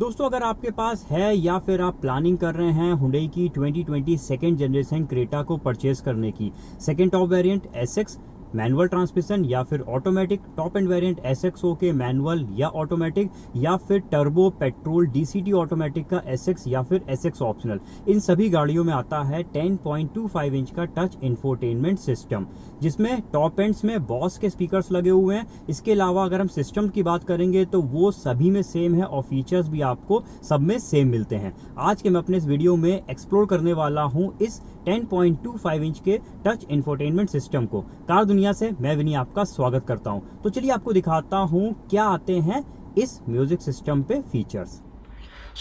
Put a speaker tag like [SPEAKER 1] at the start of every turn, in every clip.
[SPEAKER 1] दोस्तों अगर आपके पास है या फिर आप प्लानिंग कर रहे हैं हुंडई की 2020 सेकेंड जनरेशन क्रेटा को परचेज करने की, second top variant SX manual transmission या फिर ऑटोमेटिक, टॉप एंड वेरिएंट एसएक्सओ के मैनुअल या ऑटोमेटिक, या फिर टर्बो पेट्रोल डीसीटी ऑटोमेटिक का एसएक्स या फिर एसएक्स ऑप्शनल, इन सभी गाड़ियों में आता है 10.25 इंच का टच इंफोटेनमेंट सिस्टम, जिसमें टॉप एंड्स में बॉस के स्पीकर्स लगे हुए हैं। इसके अलावा अगर हम सिस्टम की बात करेंगे तो वो सभी में सेम है और फीचर्स भी आपको सब में सेम मिलते हैं। आज के मैं अपने इस वीडियो में एक्सप्लोर करने वाला हूं इस 10.25 इंच के टच इंफोटेनमेंट सिस्टम को। कार दुनिया से मैं विनी आपका स्वागत करता हूं। तो चलिए आपको दिखाता हूं क्या आते हैं इस म्यूजिक सिस्टम पे फीचर्स।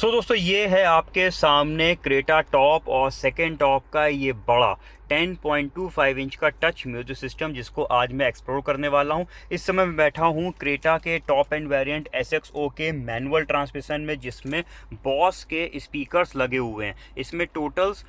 [SPEAKER 1] दोस्तों ये है आपके सामने क्रेटा टॉप और सेकेंड टॉप का ये बड़ा 10.25 इंच का टच म्यूजिक सिस्टम, जिसको आज मैं एक्सप्लोर करने वाला हूं। इस समय मैं बैठा हूं क्रेटा के टॉप एंड वेरिएंट एसएक्सओ के मैनुअल ट्रांसमिशन में, जिसमें बॉस के स्पीकर्स लगे हुए हैं। इसमें टोटल्स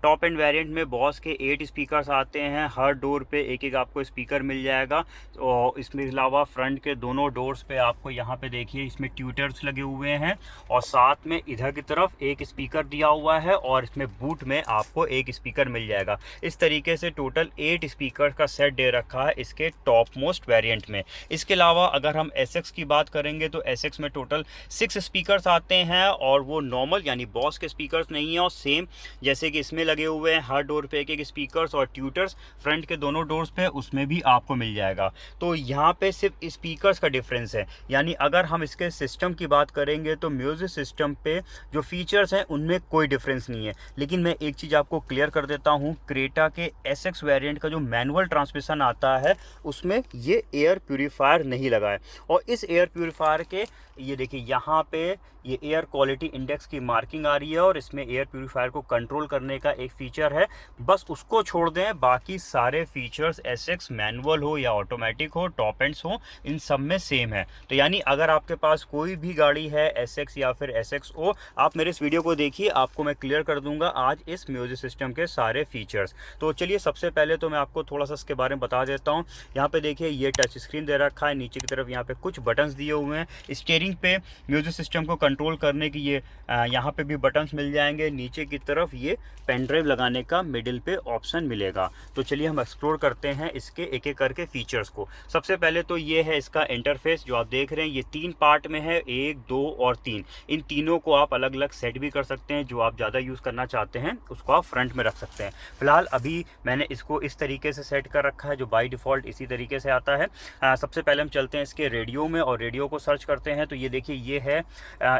[SPEAKER 1] टॉप एंड वेरिएंट में बॉस के 8 स्पीकर्स आते हैं। हर डोर पे एक एक आपको स्पीकर मिल जाएगा। और इसमें अलावा फ्रंट के दोनों डोर्स पे आपको यहाँ पे देखिए इसमें ट्यूटर्स लगे हुए हैं, और साथ में इधर की तरफ एक स्पीकर दिया हुआ है, और इसमें बूट में आपको एक स्पीकर मिल जाएगा। इस तरीके से टोटल 8 स्पीकर का सेट दे रखा है इसके टॉप मोस्ट वेरिएंट में। इसके अलावा अगर हम एसएक्स की बात करेंगे तो एसएक्स में टोटल 6 स्पीकर्स आते हैं, और वो नॉर्मल यानी बॉस के स्पीकर्स नहीं है, और सेम जैसे कि इसमें लगे हुए हैं हर डोर पे एक एक स्पीकर्स और ट्यूटर्स फ्रंट के दोनों डोर्स पे उसमें भी आपको मिल जाएगा। तो यहाँ पे सिर्फ स्पीकर्स का डिफरेंस है। यानी अगर हम इसके सिस्टम की बात करेंगे तो म्यूजिक सिस्टम पे जो फीचर्स हैं उनमें कोई डिफरेंस नहीं है। लेकिन मैं एक चीज़ आपको क्लियर कर देता हूँ, क्रेटा के एसएक्स वेरिएंट का जो मैनुअल ट्रांसमिशन आता है उसमें ये एयर प्यूरीफायर नहीं लगा है। और इस एयर प्यूरीफायर के ये देखिए यहाँ पे ये एयर क्वालिटी इंडेक्स की मार्किंग आ रही है, और इसमें एयर प्यूरीफायर को कंट्रोल करने का एक फीचर है। बस उसको छोड़ दें, बाकी सारे फीचर्स एसएक्स मैनुअल हो या ऑटोमेटिक हो, टॉप एंड्स हो, इन सब में सेम है। तो यानी अगर आपके पास कोई भी गाड़ी है एसएक्स या फिर एसएक्सओ, आप मेरे इस वीडियो को देखिए, आपको मैं क्लियर कर दूंगा आज इस म्यूजिक सिस्टम के सारे फीचर्स। तो चलिए सबसे पहले तो मैं आपको थोड़ा सा इसके बारे में बता देता हूँ। यहाँ पे देखिए ये टच स्क्रीन दे रखा है, नीचे की तरफ यहाँ पे कुछ बटन्स दिए हुए हैं। स्टीयरिंग पे म्यूजिक सिस्टम को कंट्रोल करने की ये यहाँ पे भी बटन्स मिल जाएंगे। नीचे की तरफ ये पेन ड्राइव लगाने का मिडिल पे ऑप्शन मिलेगा। तो चलिए हम एक्सप्लोर करते हैं इसके एक एक करके फीचर्स को। सबसे पहले तो ये है इसका इंटरफेस जो आप देख रहे हैं, ये 3 पार्ट में है, 1, 2 और 3। इन तीनों को आप अलग अलग सेट भी कर सकते हैं। जो आप ज़्यादा यूज़ करना चाहते हैं उसको आप फ्रंट में रख सकते हैं। फिलहाल अभी मैंने इसको इस तरीके से सेट कर रखा है, जो बाय डिफ़ॉल्ट इसी तरीके से आता है। सबसे पहले हम चलते हैं इसके रेडियो में और रेडियो को सर्च करते हैं। तो ये देखिए ये है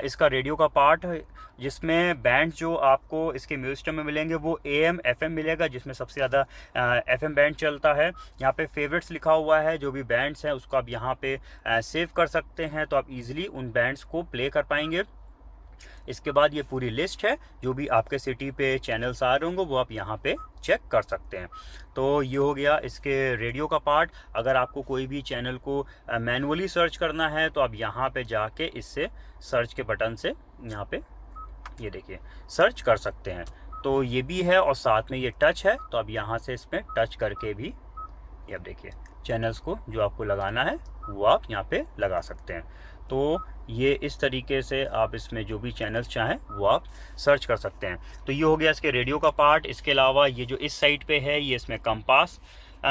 [SPEAKER 1] इसका रेडियो का पार्ट, जिसमें बैंड जो आपको इसके म्यूजिक सिस्टम में मिलेंगे वो AM FM मिलेगा, जिसमें सबसे ज़्यादा FM बैंड चलता है। यहाँ पे फेवरेट्स लिखा हुआ है, जो भी बैंड्स हैं उसको आप यहाँ पे सेव कर सकते हैं, तो आप इजीली उन बैंड्स को प्ले कर पाएंगे। इसके बाद ये पूरी लिस्ट है, जो भी आपके सिटी पे चैनल्स आ रहे होंगे वो आप यहाँ पे चेक कर सकते हैं। तो ये हो गया इसके रेडियो का पार्ट। अगर आपको कोई भी चैनल को मैनुअली सर्च करना है तो आप यहाँ पे जाके इससे सर्च के बटन से यहाँ पे ये देखिए सर्च कर सकते हैं। तो ये भी है, और साथ में ये टच है, तो अब यहाँ से इसमें टच करके भी ये अब देखिए चैनल्स को जो आपको लगाना है वो आप यहाँ पे लगा सकते हैं। तो ये इस तरीके से आप इसमें जो भी चैनल्स चाहें वो आप सर्च कर सकते हैं। तो ये हो गया इसके रेडियो का पार्ट। इसके अलावा ये जो इस साइड पे है ये इसमें कंपास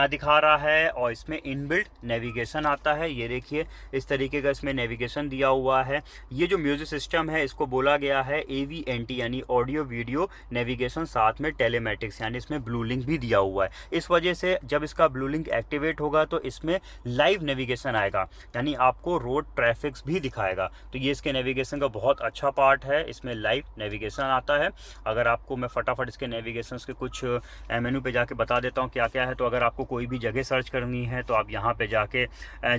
[SPEAKER 1] दिखा रहा है, और इसमें इनबिल्ट नेविगेशन आता है। ये देखिए इस तरीके का इसमें नेविगेशन दिया हुआ है। ये जो म्यूजिक सिस्टम है इसको बोला गया है AVNT यानी ऑडियो वीडियो नेविगेशन, साथ में टेलीमेटिक्स, यानी इसमें ब्लू लिंक भी दिया हुआ है। इस वजह से जब इसका ब्लू लिंक एक्टिवेट होगा तो इसमें लाइव नेविगेशन आएगा, यानी आपको रोड ट्रैफिक्स भी दिखाएगा। तो ये इसके नेविगेशन का बहुत अच्छा पार्ट है, इसमें लाइव नेविगेशन आता है। अगर आपको मैं फटाफट इसके नेविगेशन के कुछ मेनू पे जाके बता देता हूँ क्या क्या है। तो अगर आपको कोई भी जगह सर्च करनी है तो आप यहाँ पे जाके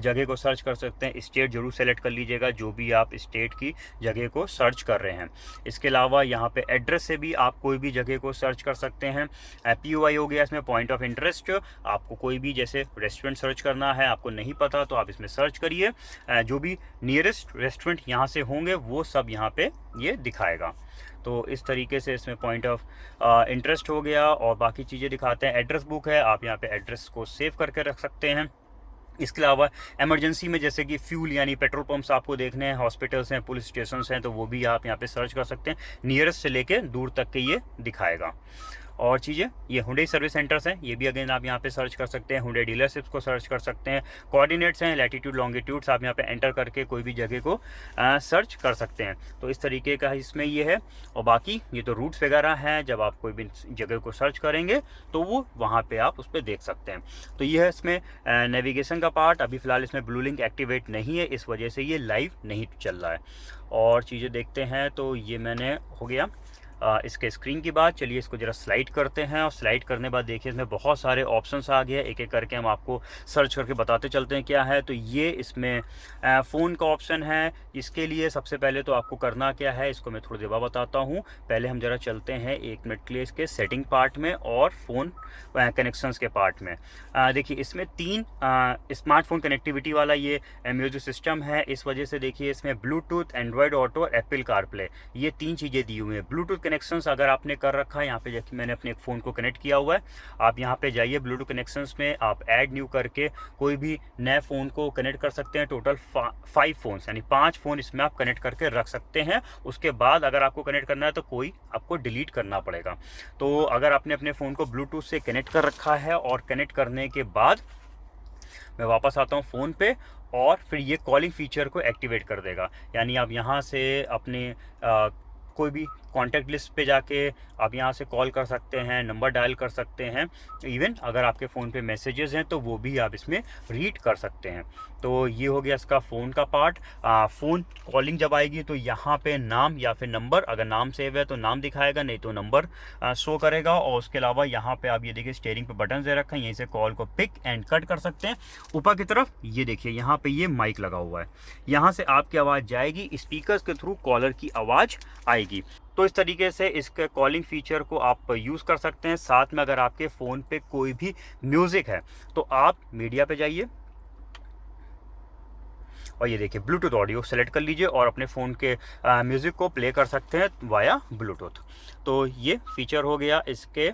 [SPEAKER 1] जगह को सर्च कर सकते हैं। स्टेट जरूर सेलेक्ट कर लीजिएगा, जो भी आप स्टेट की जगह को सर्च कर रहे हैं। इसके अलावा यहाँ पे एड्रेस से भी आप कोई भी जगह को सर्च कर सकते हैं। POI हो गया इसमें पॉइंट ऑफ इंटरेस्ट। आपको कोई भी जैसे रेस्टोरेंट सर्च करना है, आपको नहीं पता तो आप इसमें सर्च करिए, जो भी नियरेस्ट रेस्टोरेंट यहाँ से होंगे वो सब यहाँ पे ये दिखाएगा। तो इस तरीके से इसमें पॉइंट ऑफ इंटरेस्ट हो गया, और बाकी चीज़ें दिखाते हैं। एड्रेस बुक है, आप यहाँ पे एड्रेस को सेव करके रख सकते हैं। इसके अलावा इमरजेंसी में जैसे कि फ्यूल यानी पेट्रोल पंप्स आपको देखने हैं, हॉस्पिटल्स हैं, पुलिस स्टेशन हैं, तो वो भी आप यहाँ पे सर्च कर सकते हैं। नियरेस्ट से लेके दूर तक के ये दिखाएगा। और चीज़ें, ये हुंडई सर्विस सेंटर्स हैं, ये भी अगेन आप यहाँ पे सर्च कर सकते हैं। हुंडई डीलरशिप्स को सर्च कर सकते हैं। कोऑर्डिनेट्स हैं, लैटिट्यूड लॉन्गिट्यूड्स आप यहाँ पे एंटर करके कोई भी जगह को सर्च कर सकते हैं। तो इस तरीके का इसमें ये है। और बाकी ये तो रूट्स वगैरह हैं, जब आप कोई भी जगह को सर्च करेंगे तो वो वहाँ पे आप उस पर देख सकते हैं। तो ये है इसमें नेविगेशन का पार्ट। अभी फ़िलहाल इसमें ब्लू लिंक एक्टिवेट नहीं है, इस वजह से ये लाइव नहीं चल रहा है। और चीज़ें देखते हैं, तो ये मैंने हो गया इसके स्क्रीन की बात। चलिए इसको ज़रा स्लाइड करते हैं, और स्लाइड करने बाद देखिए इसमें बहुत सारे ऑप्शंस आ गए। एक एक करके हम आपको सर्च करके बताते चलते हैं क्या है। तो ये इसमें फ़ोन का ऑप्शन है। इसके लिए सबसे पहले तो आपको करना क्या है, इसको मैं थोड़ी देर बाद बताता हूँ। पहले हम ज़रा चलते हैं 1 मिनट के लिए इसके सेटिंग पार्ट में और फ़ोन कनेक्शंस के पार्ट में। देखिए इसमें 3 स्मार्टफोन कनेक्टिविटी वाला ये म्यूजिक सिस्टम है। इस वजह से देखिए इसमें ब्लूटूथ, एंड्रॉयड ऑटो और एप्पल कारप्ले, ये 3 चीज़ें दी हुई हैं। ब्लूटूथ कनेक्शंस अगर आपने कर रखा है, यहाँ पे देखिए मैंने अपने एक फ़ोन को कनेक्ट किया हुआ है। आप यहाँ पे जाइए ब्लूटूथ कनेक्शंस में, आप ऐड न्यू करके कोई भी नए फ़ोन को कनेक्ट कर सकते हैं। टोटल 5 फ़ोन्स यानी 5 फ़ोन इसमें आप कनेक्ट करके रख सकते हैं। उसके बाद अगर आपको कनेक्ट करना है तो कोई आपको डिलीट करना पड़ेगा। तो अगर आपने अपने फ़ोन को ब्लूटूथ से कनेक्ट कर रखा है, और कनेक्ट करने के बाद मैं वापस आता हूँ फ़ोन पे, और फिर ये कॉलिंग फीचर को एक्टिवेट कर देगा। यानी आप यहाँ से अपने कोई भी कॉन्टैक्ट लिस्ट पे जाके आप यहाँ से कॉल कर सकते हैं, नंबर डायल कर सकते हैं। इवन अगर आपके फ़ोन पे मैसेजेस हैं तो वो भी आप इसमें रीड कर सकते हैं। तो ये हो गया इसका फ़ोन का पार्ट। फ़ोन कॉलिंग जब आएगी तो यहाँ पे नाम या फिर नंबर, अगर नाम सेव है तो नाम दिखाएगा, नहीं तो नंबर शो करेगा। और उसके अलावा यहाँ पे आप ये देखिए स्टीयरिंग पे बटन दे रखा है, यहीं से कॉल को पिक एंड कट कर सकते हैं। ऊपर की तरफ ये देखिए यहाँ पे ये माइक लगा हुआ है, यहाँ से आपकी आवाज़ जाएगी, स्पीकर्स के थ्रू कॉलर की आवाज़ आएगी। तो इस तरीके से इसके कॉलिंग फीचर को आप यूज़ कर सकते हैं। साथ में अगर आपके फ़ोन पे कोई भी म्यूज़िक है तो आप मीडिया पे जाइए, और ये देखिए ब्लूटूथ ऑडियो सेलेक्ट कर लीजिए और अपने फ़ोन के म्यूज़िक को प्ले कर सकते हैं वाया ब्लूटूथ। तो ये फीचर हो गया इसके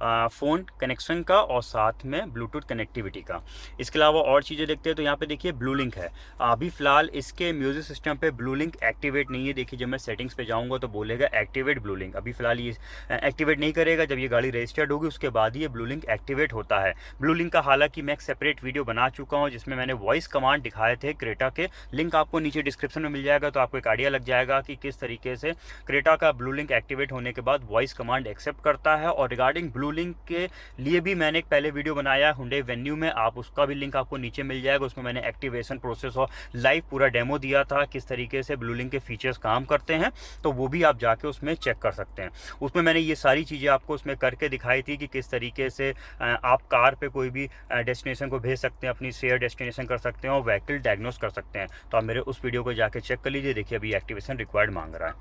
[SPEAKER 1] फ़ोन कनेक्शन का और साथ में ब्लूटूथ कनेक्टिविटी का। इसके अलावा और चीज़ें देखते हैं, तो यहाँ पे देखिए ब्लू लिंक है। अभी फ़िलहाल इसके म्यूज़िक सिस्टम पे ब्लू लिंक एक्टिवेट नहीं है। देखिए जब मैं सेटिंग्स पे जाऊँगा तो बोलेगा एक्टिवेट ब्लू लिंक। अभी फ़िलहाल ये एक्टिवेट नहीं करेगा, जब ये गाड़ी रजिस्टर्ड होगी उसके बाद ही ये ब्लू लिंक एक्टिवेट होता है। ब्लू लिंक का हालांकि मैं एक सेपरेट वीडियो बना चुका हूँ जिसमें मैंने वॉइस कमांड दिखाए थे क्रेटा के। लिंक आपको नीचे डिस्क्रिप्शन में मिल जाएगा, तो आपको एक आइडिया लग जाएगा कि किस तरीके से क्रेटा का ब्लू लिंक एक्टिवेट होने के बाद वॉइस कमांड एक्सेप्ट करता है। और रिगार्डिंग ब्लू लिंक के लिए भी मैंने एक पहले वीडियो बनाया हुंडई वेन्यू में, आप उसका भी लिंक आपको नीचे मिल जाएगा। उसमें मैंने एक्टिवेशन प्रोसेस और लाइव पूरा डेमो दिया था, किस तरीके से ब्लू लिंक के फीचर्स काम करते हैं। तो वो भी आप जाके उसमें चेक कर सकते हैं। उसमें मैंने ये सारी चीज़ें आपको उसमें करके दिखाई थी कि किस तरीके से आप कार पे कोई भी डेस्टिनेशन को भेज सकते हैं, अपनी शेयर डेस्टिनेशन कर सकते हैं और व्हीकल डायग्नोस कर सकते हैं। तो आप मेरे उस वीडियो को जाके चेक कर लीजिए। देखिए अभी एक्टिवेशन रिक्वायर्ड मांग रहा है,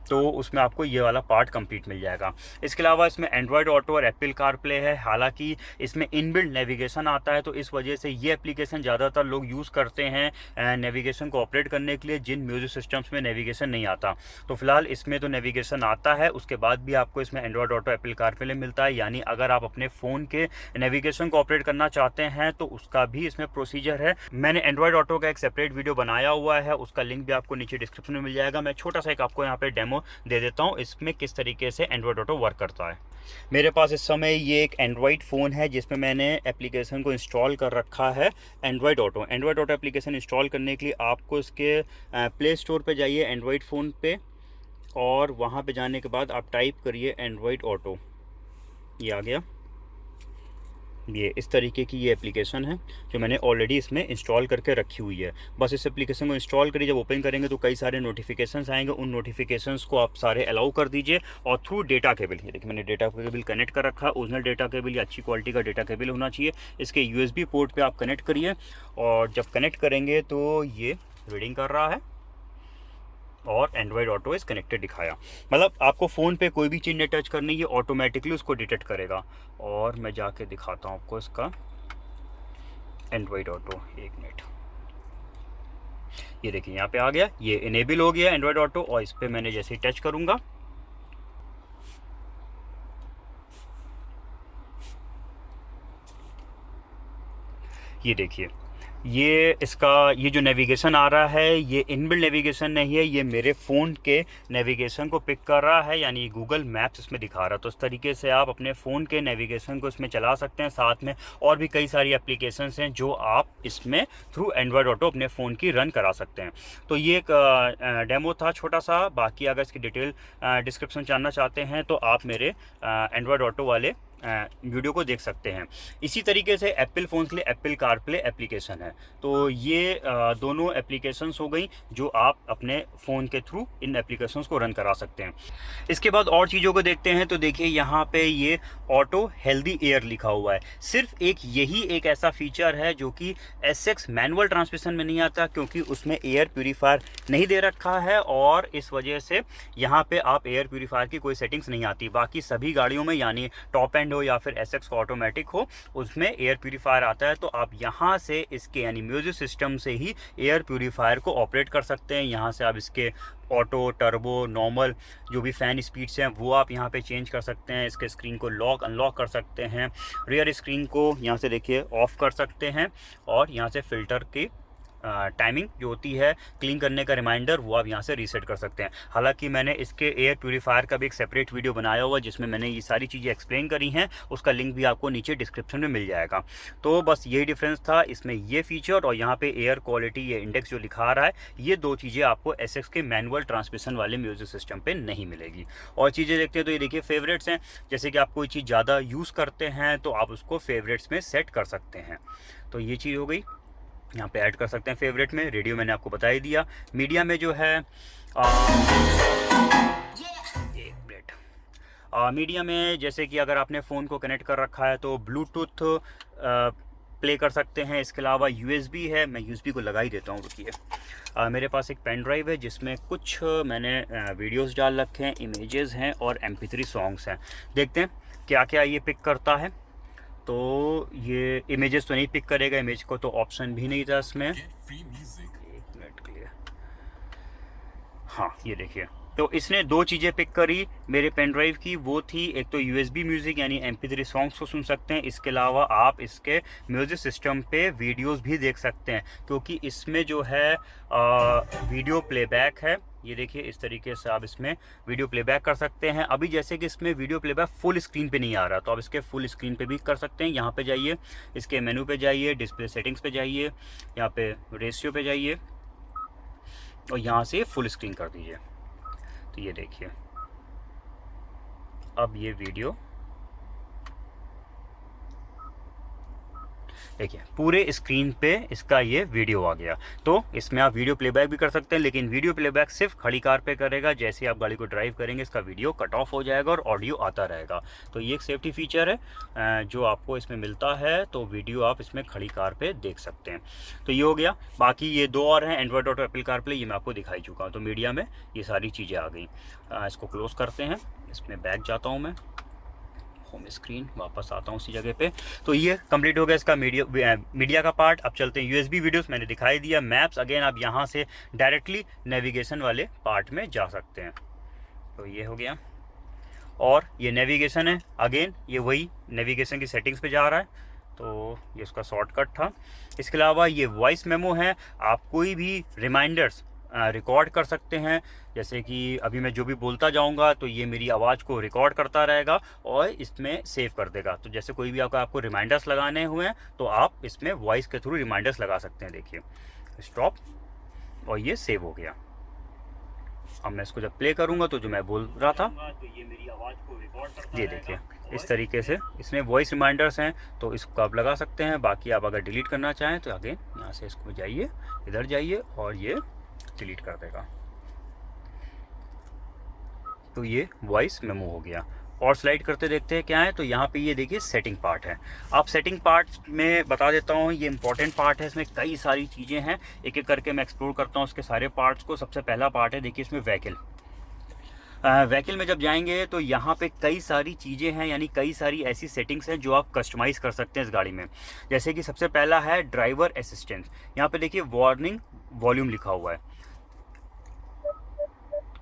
[SPEAKER 1] तो उसमें आपको ये वाला पार्ट कंप्लीट मिल जाएगा। इसके अलावा इसमें एंड्रॉयड ऑटो और एप्पल कारप्ले है। हालांकि इसमें इनबिल्ट नेविगेशन आता है, तो इस वजह से ये एप्लीकेशन ज़्यादातर लोग यूज़ करते हैं नेविगेशन को ऑपरेट करने के लिए, जिन म्यूजिक सिस्टम्स में नेविगेशन नहीं आता। तो फिलहाल इसमें तो नेविगेशन आता है, उसके बाद भी आपको इसमें एंड्रॉयड ऑटो एप्पल कारप्ले मिलता है। यानी अगर आप अपने फ़ोन के नेविगेशन को ऑपरेट करना चाहते हैं तो उसका भी इसमें प्रोसीजर है। मैंने एंड्रॉयड ऑटो का एक सेपरेट वीडियो बनाया हुआ है, उसका लिंक भी आपको नीचे डिस्क्रिप्शन में मिल जाएगा। मैं छोटा सा एक आपको यहाँ पे डेमो दे देता हूँ इसमें किस तरीके से एंड्रॉयड ऑटो वर्क करता है। मेरे पास इस समय ये एक एंड्रॉयड फ़ोन है जिसमें मैंने एप्लीकेशन को इंस्टॉल कर रखा है Android auto. Android auto application install करने के लिए आपको इसके प्ले स्टोर पे जाइए एंड्रॉयड फ़ोन पे, और वहाँ पे जाने के बाद आप टाइप करिए एंड्रॉयड ऑटो। ये आ गया, ये इस तरीके की ये एप्लीकेशन है जो मैंने ऑलरेडी इसमें इंस्टॉल करके रखी हुई है। बस इस एप्लीकेशन को इंस्टॉल करिए, जब ओपन करेंगे तो कई सारे नोटिफिकेशंस आएंगे, उन नोटिफिकेशंस को आप सारे अलाउ कर दीजिए। और थ्रू डेटा केबल, ये देखिए मैंने डेटा केबल कनेक्ट कर रखा है, ओरिजिनल डेटा केबल या अच्छी क्वालिटी का डेटा केबल होना चाहिए। इसके USB पोर्ट पर आप कनेक्ट करिए, और जब कनेक्ट करेंगे तो ये रीडिंग कर रहा है और एंड्रॉयड ऑटो इज़ कनेक्टेड दिखाया। मतलब आपको फ़ोन पे कोई भी चीज़ नहीं टच करनी, ये ऑटोमेटिकली उसको डिटेक्ट करेगा। और मैं जाके दिखाता हूँ आपको इसका एंड्रॉयड ऑटो, 1 मिनट। ये देखिए यहाँ पे आ गया, ये इनेबल हो गया एंड्रॉयड ऑटो, और इस पर मैंने जैसे ही टच करूँगा ये देखिए ये जो नेविगेशन आ रहा है ये इनबिल्ट नेविगेशन नहीं है, ये मेरे फ़ोन के नेविगेशन को पिक कर रहा है, यानी गूगल मैप्स इसमें दिखा रहा है। तो इस तरीके से आप अपने फ़ोन के नेविगेशन को इसमें चला सकते हैं। साथ में और भी कई सारी एप्लीकेशंस हैं जो आप इसमें थ्रू एंड्रॉयड ऑटो अपने फ़ोन की रन करा सकते हैं। तो ये एक डेमो था छोटा सा। बाकी अगर इसकी डिटेल डिस्क्रिप्शन जानना चाहते हैं तो आप मेरे एंड्रॉयड ऑटो वाले वीडियो को देख सकते हैं। इसी तरीके से एप्पल फ़ोन के लिए एप्पल कारप्ले एप्लीकेशन है। तो ये दोनों एप्लीकेशंस हो गई जो आप अपने फ़ोन के थ्रू इन एप्लीकेशंस को रन करा सकते हैं। इसके बाद और चीज़ों को देखते हैं। तो देखिए यहाँ पे ये ऑटो हेल्दी एयर लिखा हुआ है। सिर्फ यही एक ऐसा फीचर है जो कि SX मैनुअल ट्रांसमिशन में नहीं आता, क्योंकि उसमें एयर प्यूरीफायर नहीं दे रखा है और इस वजह से यहाँ पे आप एयर प्यूरीफायर की कोई सेटिंग्स नहीं आती। बाकी सभी गाड़ियों में, यानी टॉप एंड हो या फिर SX का ऑटोमेटिक हो, उसमें एयर प्यूरीफायर आता है। तो आप यहाँ से इसके यानी म्यूजिक सिस्टम से ही एयर प्यूरीफायर को ऑपरेट कर सकते हैं। यहाँ से आप इसके ऑटो, टर्बो, नॉर्मल जो भी फ़ैन स्पीड्स हैं वो आप यहाँ पे चेंज कर सकते हैं। इसके स्क्रीन को लॉक अनलॉक कर सकते हैं। रियर स्क्रीन को यहाँ से देखिए ऑफ़ कर सकते हैं और यहाँ से फ़िल्टर की टाइमिंग जो होती है क्लीन करने का रिमाइंडर, वो आप यहाँ से रीसेट कर सकते हैं। हालांकि मैंने इसके एयर प्यूरीफायर का भी एक सेपरेट वीडियो बनाया हुआ जिसमें मैंने ये सारी चीज़ें एक्सप्लेन करी हैं, उसका लिंक भी आपको नीचे डिस्क्रिप्शन में मिल जाएगा। तो बस यही डिफरेंस था इसमें, ये फीचर और यहाँ पे एयर क्वालिटी ये इंडेक्स जो लिखा रहा है, ये दो चीज़ें आपको SX के मैनुअल ट्रांसमिशन वाले म्यूजिक सिस्टम पर नहीं मिलेगी। और चीज़ें देखते हैं तो ये देखिए फेवरेट्स हैं। जैसे कि आप कोई चीज़ ज़्यादा यूज़ करते हैं तो आप उसको फेवरेट्स में सेट कर सकते हैं। तो ये चीज़ हो गई, यहाँ पे ऐड कर सकते हैं फेवरेट में। रेडियो मैंने आपको बता ही दिया। मीडिया में जो है एक मिनट, मीडिया में जैसे कि अगर आपने फ़ोन को कनेक्ट कर रखा है तो ब्लूटूथ प्ले कर सकते हैं। इसके अलावा USB है, मैं USB को लगा ही देता हूँ, रुकिए। मेरे पास एक पेन ड्राइव है जिसमें कुछ मैंने वीडियोस डाल रखे हैं, इमेजेस हैं और MP3 सॉन्ग्स हैं। देखते हैं क्या क्या ये पिक करता है। तो ये इमेजेस तो नहीं पिक करेगा, इमेज को तो ऑप्शन भी नहीं था इसमें। एक मिनट के लिए, हाँ ये देखिए। तो इसने दो चीज़ें पिक करी मेरे पेन ड्राइव की। वो थी एक तो USB म्यूज़िक यानी MP3 सॉन्ग्स को सुन सकते हैं। इसके अलावा आप इसके म्यूज़िक सिस्टम पे वीडियोस भी देख सकते हैं, क्योंकि इसमें जो है वीडियो प्लेबैक है। ये देखिए इस तरीके से आप इसमें वीडियो प्लेबैक कर सकते हैं। अभी जैसे कि इसमें वीडियो प्लेबैक फुल स्क्रीन पे नहीं आ रहा, तो आप इसके फुल स्क्रीन पे भी कर सकते हैं। यहाँ पे जाइए, इसके मेनू पे जाइए, डिस्प्ले सेटिंग्स पे जाइए, यहाँ पे रेशियो पे जाइए और यहाँ से फुल स्क्रीन कर दीजिए। तो ये देखिए अब ये वीडियो देखिए पूरे स्क्रीन पे इसका ये वीडियो आ गया। तो इसमें आप वीडियो प्लेबैक भी कर सकते हैं, लेकिन वीडियो प्लेबैक सिर्फ खड़ी कार पे करेगा। जैसे आप गाड़ी को ड्राइव करेंगे इसका वीडियो कट ऑफ हो जाएगा और ऑडियो आता रहेगा। तो ये एक सेफ्टी फीचर है जो आपको इसमें मिलता है। तो वीडियो आप इसमें खड़ी कार पे देख सकते हैं। तो ये हो गया। बाकी ये दो और हैं, एंड्रॉयड ऑटो, एप्पल कारप्ले, ये मैं आपको दिखाई चुका हूँ। तो मीडिया में ये सारी चीज़ें आ गई। इसको क्लोज़ करते हैं, इसमें बैक जाता हूँ मैं, होम स्क्रीन, वापस आता हूँ उसी जगह पे। तो ये कंप्लीट हो गया इसका मीडिया का पार्ट। अब चलते हैं USB वीडियोस, मैंने दिखाई दिया। मैप्स अगेन आप यहाँ से डायरेक्टली नेविगेशन वाले पार्ट में जा सकते हैं। तो ये हो गया। और ये नेविगेशन है, अगेन ये वही नेविगेशन की सेटिंग्स पे जा रहा है। तो ये उसका शॉर्टकट था। इसके अलावा ये वॉइस मेमो है, आप कोई भी रिमाइंडर्स रिकॉर्ड कर सकते हैं। जैसे कि अभी मैं जो भी बोलता जाऊंगा तो ये मेरी आवाज़ को रिकॉर्ड करता रहेगा और इसमें सेव कर देगा। तो जैसे कोई भी आपको रिमाइंडर्स लगाने हुए हैं तो आप इसमें वॉइस के थ्रू रिमाइंडर्स लगा सकते हैं। देखिए स्टॉप, और ये सेव हो गया। अब मैं इसको जब प्ले करूंगा तो जो मैं बोल रहा था तो ये मेरी आवाज़ को रिकॉर्ड करता है। ये देखिए इस तरीके से इसमें वॉइस रिमाइंडर्स हैं, तो इसको आप लगा सकते हैं। बाकी आप अगर डिलीट करना चाहें तो अगेन यहाँ से इसको जाइए, इधर जाइए और ये डिलीट कर देगा। तो ये वॉइस मेमो हो गया। और स्लाइड करते देखते हैं क्या है। तो यहाँ पे ये देखिए सेटिंग पार्ट है। आप सेटिंग पार्ट में बता देता हूँ, ये इंपॉर्टेंट पार्ट है। इसमें कई सारी चीज़ें हैं, एक एक करके मैं एक्सप्लोर करता हूँ उसके सारे पार्ट्स को। सबसे पहला पार्ट है, देखिए इसमें व्हीकल। व्हीकल में जब जाएंगे तो यहाँ पे कई सारी चीज़ें हैं, यानी कई सारी ऐसी सेटिंग्स हैं जो आप कस्टमाइज़ कर सकते हैं इस गाड़ी में। जैसे कि सबसे पहला है ड्राइवर असिस्टेंस। यहाँ पे देखिए वार्निंग वॉल्यूम लिखा हुआ है।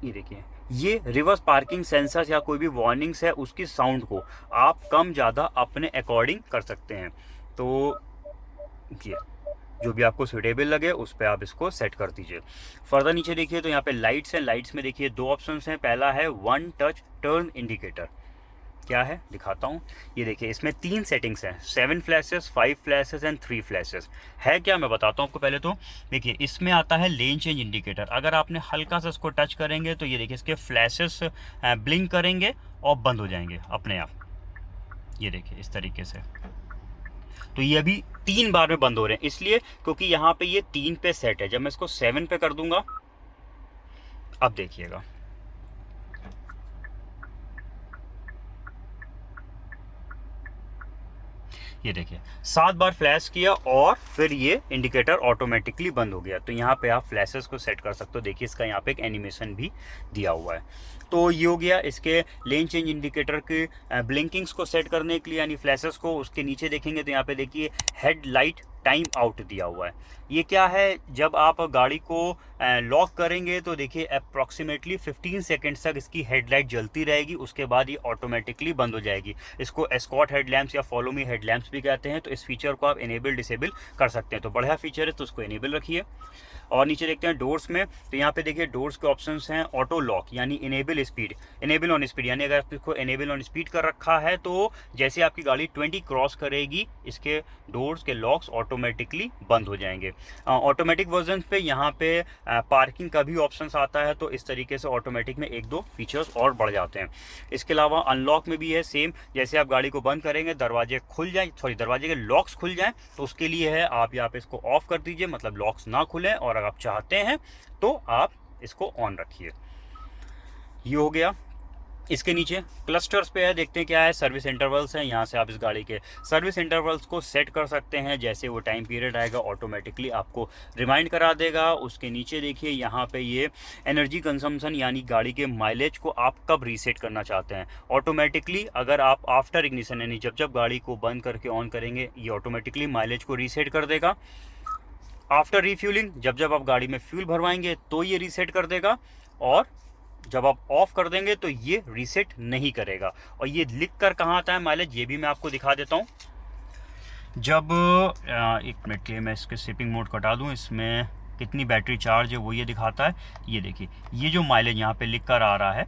[SPEAKER 1] ये देखिए ये रिवर्स पार्किंग सेंसर्स या कोई भी वार्निंग्स है उसकी साउंड को आप कम ज़्यादा अपने अकॉर्डिंग कर सकते हैं। तो ये जो भी आपको सुटेबल लगे उस पर आप इसको सेट कर दीजिए। फर्दर नीचे देखिए तो यहाँ पे लाइट्स हैं। लाइट्स में देखिए दो ऑप्शंस हैं। पहला है वन टच टर्न इंडिकेटर। क्या है दिखाता हूँ। ये देखिए इसमें 3 सेटिंग्स हैं, 7 फ्लैशेस, 5 फ्लैशेस एंड 3 फ्लैशेस। है क्या मैं बताता हूँ आपको। पहले तो देखिए इसमें आता है लेन चेंज इंडिकेटर। अगर आपने हल्का सा इसको टच करेंगे तो ये देखिए इसके फ्लैशेस ब्लिंक करेंगे और बंद हो जाएंगे अपने आप। ये देखिए इस तरीके से। तो ये अभी 3 बार में बंद हो रहे हैं, इसलिए क्योंकि यहाँ पे ये 3 पे सेट है। जब मैं इसको 7 पे कर दूंगा, अब देखिएगा ये देखिए 7 बार फ्लैश किया और फिर ये इंडिकेटर ऑटोमेटिकली बंद हो गया। तो यहाँ पे आप फ्लैशेस को सेट कर सकते हो। देखिए इसका यहाँ पे एक एनिमेशन भी दिया हुआ है। तो ये हो गया इसके लेन चेंज इंडिकेटर के ब्लिंकिंग्स को सेट करने के लिए, यानी फ्लैशेस को। उसके नीचे देखेंगे तो यहाँ पे देखिए हेडलाइट टाइम आउट दिया हुआ है। ये क्या है, जब आप गाड़ी को लॉक करेंगे तो देखिए अप्रॉक्सीमेटली 15 सेकेंड्स तक इसकी हेडलाइट जलती रहेगी, उसके बाद ये ऑटोमेटिकली बंद हो जाएगी। इसको एस्कॉर्ट हेडलैम्प्स या फॉलो मी हेडलैम्प्स भी कहते हैं। तो इस फीचर को आप इनेबल डिसेबल कर सकते हैं। तो बढ़िया फीचर है, तो उसको इनेबल रखिए। और नीचे देखते हैं डोर्स में, तो यहाँ पे देखिए डोर्स के ऑप्शंस हैं ऑटो लॉक यानी enable speed, enable on speed, यानी अगर आपको इनेबल ऑन स्पीड कर रखा है तो जैसे आपकी गाड़ी 20 क्रॉस करेगी इसके डोर्स के लॉक्स ऑटोमेटिकली बंद हो जाएंगे। ऑटोमेटिक वर्जन पे यहाँ पे पार्किंग का भी ऑप्शंस आता है। तो इस तरीके से ऑटोमेटिक में 1-2 फीचर्स और बढ़ जाते हैं। इसके अलावा अनलॉक में भी है सेम, जैसे आप गाड़ी को बंद करेंगे दरवाजे खुल जाए, दरवाजे के लॉक्स खुल जाएं, तो उसके लिए है आप यहाँ पे इसको ऑफ कर दीजिए, मतलब लॉक्स ना खुलें। और अगर आप चाहते हैं तो आप इसको ऑन रखिए। ये हो गया। इसके नीचे क्लस्टर्स पे है, देखते हैं क्या है। सर्विस इंटरवल्स हैं, यहाँ से आप इस गाड़ी के सर्विस इंटरवल्स को सेट कर सकते हैं। जैसे वो टाइम पीरियड आएगा ऑटोमेटिकली आपको रिमाइंड करा देगा। उसके नीचे देखिए यहाँ पे ये एनर्जी कंजम्पशन यानी गाड़ी के माइलेज को आप कब रीसेट करना चाहते हैं। ऑटोमेटिकली अगर आप आफ्टर इग्निशन यानी जब जब गाड़ी को बंद करके ऑन करेंगे, ये ऑटोमेटिकली माइलेज को रीसेट कर देगा। आफ्टर रिफ्यूलिंग, जब जब आप गाड़ी में फ्यूल भरवाएंगे तो ये रीसेट कर देगा। और जब आप ऑफ कर देंगे तो ये रीसेट नहीं करेगा। और ये लिख कर कहाँ आता है माइलेज, ये भी मैं आपको दिखा देता हूँ। जब 1 मिनट के मैं इसके सिपिंग मोड कटा दूँ, इसमें कितनी बैटरी चार्ज है वो ये दिखाता है। ये देखिए ये जो माइलेज यहाँ पे लिख कर आ रहा है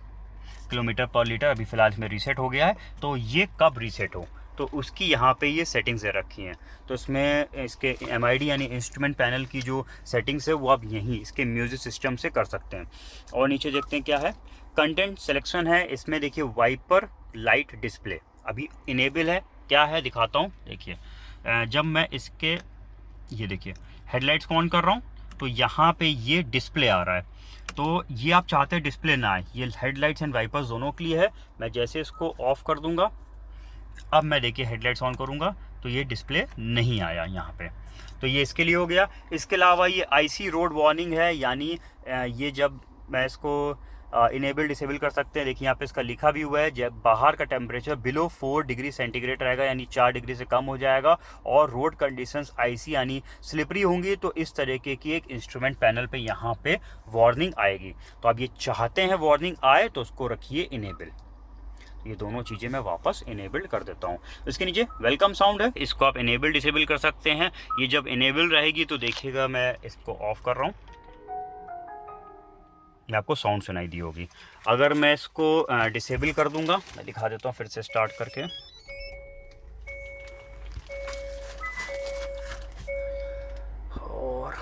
[SPEAKER 1] किलोमीटर पर लीटर, अभी फ़िलहाल इसमें रीसेट हो गया है। तो ये कब रीसेट हो तो उसकी यहाँ पे ये सेटिंग्स दे रखी हैं। तो इसमें इसके MID यानी इंस्ट्रूमेंट पैनल की जो सेटिंग्स है वो आप यहीं इसके म्यूज़िक सिस्टम से कर सकते हैं। और नीचे देखते हैं क्या है, कंटेंट सिलेक्शन है। इसमें देखिए वाइपर लाइट डिस्प्ले अभी इनेबल है। क्या है दिखाता हूँ। देखिए जब मैं इसके ये देखिए हेडलाइट्स को ऑन कर रहा हूँ तो यहाँ पे ये डिस्प्ले आ रहा है। तो ये आप चाहते हैं डिस्प्ले ना आए, ये हेडलाइट्स एंड वाइपर्स दोनों के लिए है। मैं जैसे इसको ऑफ कर दूंगा, अब मैं देखिए हेडलाइट्स ऑन करूंगा तो ये डिस्प्ले नहीं आया यहाँ पे। तो ये इसके लिए हो गया। इसके अलावा ये IC रोड वार्निंग है, यानी ये जब मैं इसको इनेबल डिसेबल कर सकते हैं। देखिए यहाँ पे इसका लिखा भी हुआ है, जब बाहर का टेम्परेचर बिलो 4 डिग्री सेंटीग्रेड रहेगा यानी 4 डिग्री से कम हो जाएगा और रोड कंडीशंस IC यानी स्लिपरी होंगी, तो इस तरीके की एक इंस्ट्रूमेंट पैनल पे यहाँ पे वार्निंग आएगी। तो आप ये चाहते हैं वार्निंग आए तो उसको रखिए इनेबल। ये दोनों चीज़ें मैं वापस इनेबल कर देता हूँ। इसके नीचे वेलकम साउंड है, इसको आप इनेबल डिसेबल कर सकते हैं। ये जब इनेबल रहेगी तो देखिएगा मैं इसको ऑफ कर रहा हूँ, ये आपको साउंड सुनाई दी होगी। अगर मैं इसको डिसेबल कर दूंगा, मैं दिखा देता हूँ फिर से स्टार्ट करके। और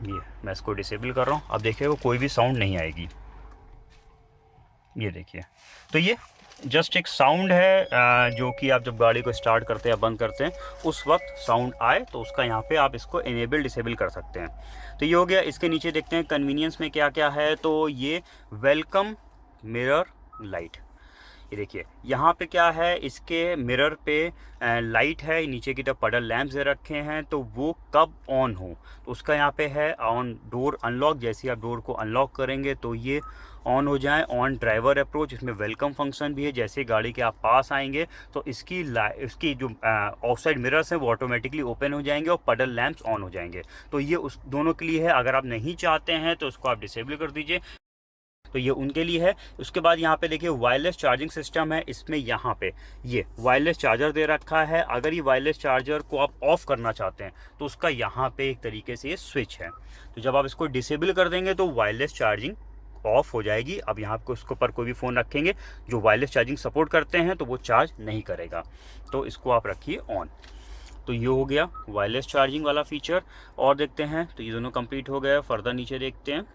[SPEAKER 1] ये मैं इसको डिसेबल कर रहा हूँ, अब देखिएगा कोई भी साउंड नहीं आएगी। ये देखिए, तो ये जस्ट एक साउंड है जो कि आप जब गाड़ी को स्टार्ट करते हैं या बंद करते हैं उस वक्त साउंड आए तो उसका यहाँ पे आप इसको इनेबल डिसेबल कर सकते हैं। तो ये हो गया। इसके नीचे देखते हैं कन्वीनियंस में क्या क्या है। तो ये वेलकम मिरर लाइट, ये देखिए यहाँ पे क्या है, इसके मिरर पे लाइट है, नीचे की तरफ पडल लैंप्स दे रखे हैं। तो वो कब ऑन हो तो उसका यहाँ पे है ऑन डोर अनलॉक। जैसे आप डोर को अनलॉक करेंगे तो ये ऑन हो जाए। ऑन ड्राइवर अप्रोच, इसमें वेलकम फंक्शन भी है। जैसे गाड़ी के आप पास आएंगे तो इसकी जो ऑफसाइड मिरर्स हैं वो ऑटोमेटिकली ओपन हो जाएंगे और पडल लैंप्स ऑन हो जाएंगे। तो ये उस दोनों के लिए है। अगर आप नहीं चाहते हैं तो उसको आप डिसेबल कर दीजिए। तो ये उनके लिए है। उसके बाद यहाँ पे देखिए वायरलेस चार्जिंग सिस्टम है, इसमें यहाँ पे ये वायरलेस चार्जर दे रखा है। अगर ये वायरलेस चार्जर को आप ऑफ करना चाहते हैं तो उसका यहाँ पे एक तरीके से ये स्विच है, तो जब आप इसको डिसेबल कर देंगे तो वायरलेस चार्जिंग ऑफ हो जाएगी। अब यहाँ पे उसके ऊपर कोई भी फ़ोन रखेंगे जो वायरलेस चार्जिंग सपोर्ट करते हैं तो वो चार्ज नहीं करेगा, तो इसको आप रखिए ऑन। तो ये हो गया वायरलेस चार्जिंग वाला फीचर। और देखते हैं, तो ये दोनों कंप्लीट हो गया। फर्दर नीचे देखते हैं,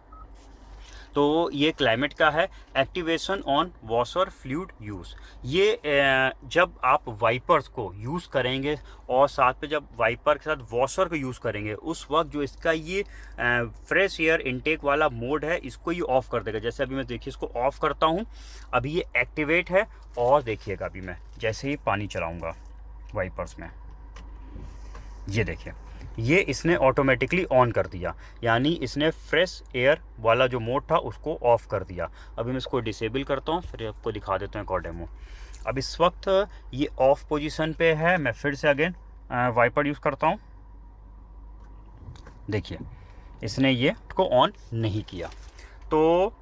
[SPEAKER 1] तो ये क्लाइमेट का है। Activation on washer fluid use, ये जब आप वाइपर्स को यूज़ करेंगे और साथ पे जब वाइपर के साथ वॉशर को यूज़ करेंगे उस वक्त जो इसका ये फ्रेश एयर इनटेक वाला मोड है इसको ये ऑफ़ कर देगा। जैसे अभी मैं देखिए इसको ऑफ़ करता हूँ, अभी ये एक्टिवेट है। और देखिएगा अभी मैं जैसे ही पानी चलाऊँगा वाइपर्स में, ये देखिए ये इसने ऑटोमेटिकली ऑन कर दिया, यानी इसने फ्रेश एयर वाला जो मोड था उसको ऑफ़ कर दिया। अभी मैं इसको डिसेबल करता हूँ, फिर आपको दिखा देता हूँ एक और डेमो। अब इस वक्त ये ऑफ पोजीशन पे है। मैं फिर से अगेन वाइपर यूज़ करता हूँ, देखिए इसने ये को ऑन नहीं किया। तो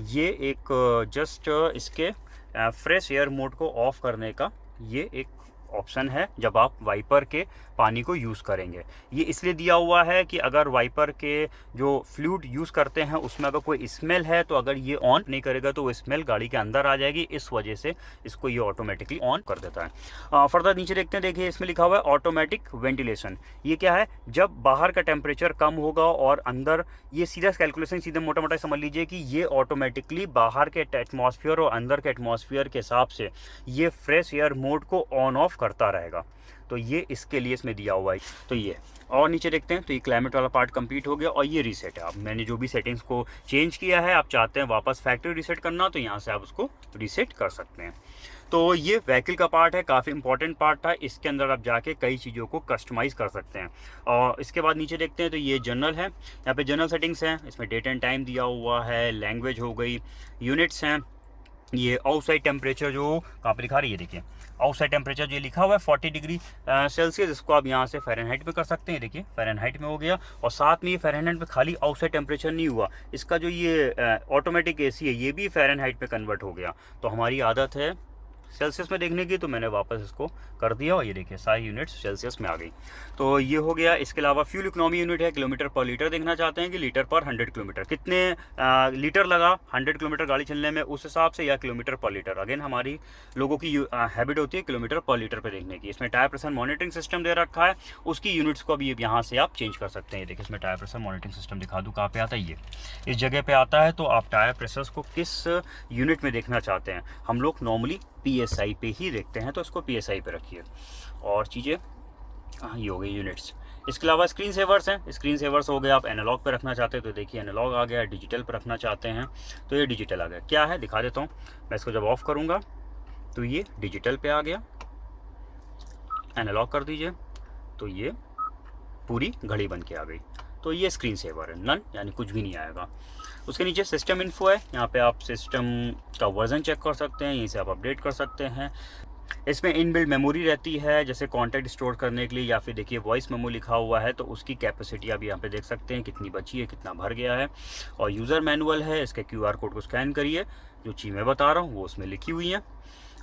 [SPEAKER 1] ये एक जस्ट इसके फ्रेश एयर मोड को ऑफ़ करने का ये एक ऑप्शन है जब आप वाइपर के पानी को यूज़ करेंगे। ये इसलिए दिया हुआ है कि अगर वाइपर के जो फ्लूइड यूज़ करते हैं उसमें अगर कोई स्मेल है तो अगर ये ऑन नहीं करेगा तो वो स्मेल गाड़ी के अंदर आ जाएगी, इस वजह से इसको ये ऑटोमेटिकली ऑन कर देता है। फर्दर नीचे देखते हैं, देखिए इसमें लिखा हुआ है ऑटोमेटिक वेंटिलेशन। ये क्या है, जब बाहर का टेम्परेचर कम होगा और अंदर, ये सीधा कैलकुलेशन सीधे मोटा मोटा समझ लीजिए कि ये ऑटोमेटिकली बाहर के एटमॉस्फेयर और अंदर के एटमॉस्फेयर के हिसाब से ये फ्रेश एयर मोड को ऑन ऑफ करता रहेगा। तो ये इसके लिए इसमें दिया हुआ है। तो ये और नीचे देखते हैं, तो ये क्लाइमेट वाला पार्ट कंप्लीट हो गया और ये रीसेट है। अब मैंने जो भी सेटिंग्स को चेंज किया है, आप चाहते हैं वापस फैक्ट्री रीसेट करना तो यहाँ से आप उसको रीसेट कर सकते हैं। तो ये व्हीकल का पार्ट है, काफ़ी इंपॉर्टेंट पार्ट था। इसके अंदर आप जाके कई चीज़ों को कस्टमाइज़ कर सकते हैं। और इसके बाद नीचे देखते हैं, तो ये जनरल है, यहाँ पे जनरल सेटिंग्स हैं। इसमें डेट एंड टाइम दिया हुआ है, लैंग्वेज हो गई, यूनिट्स हैं, ये आउटसाइड टेम्परेचर जो कहाँ पर लिखा रही है, देखिए आउटसाइड टेम्परेचर जो लिखा हुआ है 40 डिग्री सेल्सियस, इसको आप यहाँ से फ़ारेनहाइट में कर सकते हैं। देखिए फ़ारेनहाइट में हो गया। और साथ में ये फ़ारेनहाइट में खाली आउटसाइड टेम्परेचर नहीं हुआ, इसका जो ये ऑटोमेटिक एसी है ये भी फ़ारेनहाइट में कन्वर्ट हो गया। तो हमारी आदत है सेल्सियस में देखने की, तो मैंने वापस इसको कर दिया और ये देखिए सारी यूनिट्स सेल्सियस में आ गई। तो ये हो गया। इसके अलावा फ्यूल इकोनॉमी यूनिट है, किलोमीटर पर लीटर देखना चाहते हैं कि लीटर पर 100 किलोमीटर कितने लीटर लगा 100 किलोमीटर गाड़ी चलने में, उस हिसाब से, या किलोमीटर पर लीटर। अगेन हमारी लोगों की हैबिट होती है किलोमीटर पर लीटर पर देखने की। इसमें टायर प्रेशर मॉनिटरिंग सिस्टम दे रखा है, उसकी यूनिट्स को भी यहाँ से आप चेंज कर सकते हैं। देखिए इसमें टायर प्रेशर मॉनिटरिंग सिस्टम दिखा दूँ कहाँ पे आता है, ये इस जगह पे आता है। तो आप टायर प्रेशर्स को किस यूनिट में देखना चाहते हैं, हम लोग नॉर्मली PSI पे ही देखते हैं, तो इसको PSI पे रखिए। और चीज़ें ये हो गई यूनिट्स। इसके अलावा स्क्रीन सेवर्स हैं, स्क्रीन सेवर्स हो गए। आप एनालॉग पे रखना चाहते हैं तो देखिए एनालॉग आ गया, डिजिटल पे रखना चाहते हैं तो ये डिजिटल आ गया। क्या है दिखा देता हूँ मैं, इसको जब ऑफ करूँगा तो ये डिजिटल पे आ गया, एनालॉग कर दीजिए तो ये पूरी घड़ी बन के आ गई। तो ये स्क्रीन सेवर है, नन यानी कुछ भी नहीं आएगा। उसके नीचे सिस्टम इन्फो है, यहाँ पे आप सिस्टम का वर्जन चेक कर सकते हैं, यहीं से आप अपडेट कर सकते हैं। इसमें इनबिल्ट मेमोरी रहती है, जैसे कॉन्टैक्ट स्टोर करने के लिए, या फिर देखिए वॉइस मेमो लिखा हुआ है तो उसकी कैपेसिटी आप यहाँ पे देख सकते हैं कितनी बची है, कितना भर गया है। और यूज़र मैनुअल है, इसके QR कोड को स्कैन करिए, जो चीज़ मैं बता रहा हूँ वो उसमें लिखी हुई है,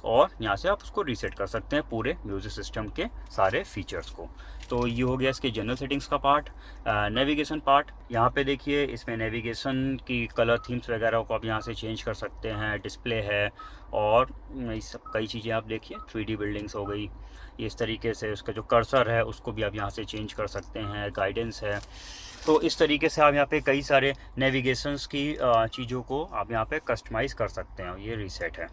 [SPEAKER 1] और यहाँ से आप उसको रीसेट कर सकते हैं पूरे म्यूज़िक सिस्टम के सारे फीचर्स को। तो ये हो गया इसके जनरल सेटिंग्स का पार्ट। नेविगेशन पार्ट, यहाँ पे देखिए इसमें नेविगेशन की कलर थीम्स वगैरह को आप यहाँ से चेंज कर सकते हैं, डिस्प्ले है, और ये सब कई चीज़ें आप देखिए 3D बिल्डिंग्स हो गई, इस तरीके से उसका जो कर्सर है उसको भी आप यहाँ से चेंज कर सकते हैं, गाइडेंस है। तो इस तरीके से आप यहाँ पे कई सारे नेविगेशंस की चीज़ों को आप यहाँ पे कस्टमाइज़ कर सकते हैं। ये रीसेट है।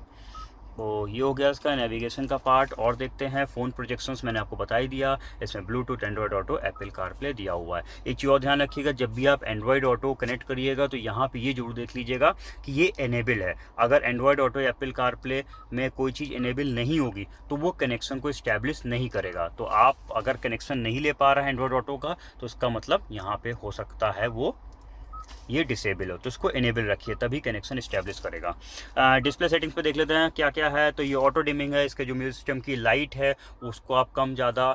[SPEAKER 1] तो ये हो गया इसका नेविगेशन का पार्ट। और देखते हैं फ़ोन प्रोजेक्शंस, मैंने आपको बता ही दिया, इसमें Bluetooth, Android auto, Apple CarPlay दिया हुआ है। एक चीज़ और ध्यान रखिएगा, जब भी आप एंड्रॉयड ऑटो कनेक्ट करिएगा तो यहाँ पे ये जरूर देख लीजिएगा कि ये एनेबल है। अगर एंड्रॉयड ऑटो या एप्पल कारप्ले में कोई चीज़ एनेबल नहीं होगी तो वो कनेक्शन को इस्टेब्लिश नहीं करेगा। तो आप अगर कनेक्शन नहीं ले पा रहे हैं एंड्रॉयड ऑटो का, तो इसका मतलब यहाँ पर हो सकता है वो ये डिसेबल हो, तो इसको इनेबल रखिए, तभी कनेक्शन इस्टेब्लिश करेगा। डिस्प्ले सेटिंग्स पे देख लेते हैं क्या क्या है। तो ये ऑटो डिमिंग है, इसके जो म्यूजिक सिस्टम की लाइट है उसको आप कम ज़्यादा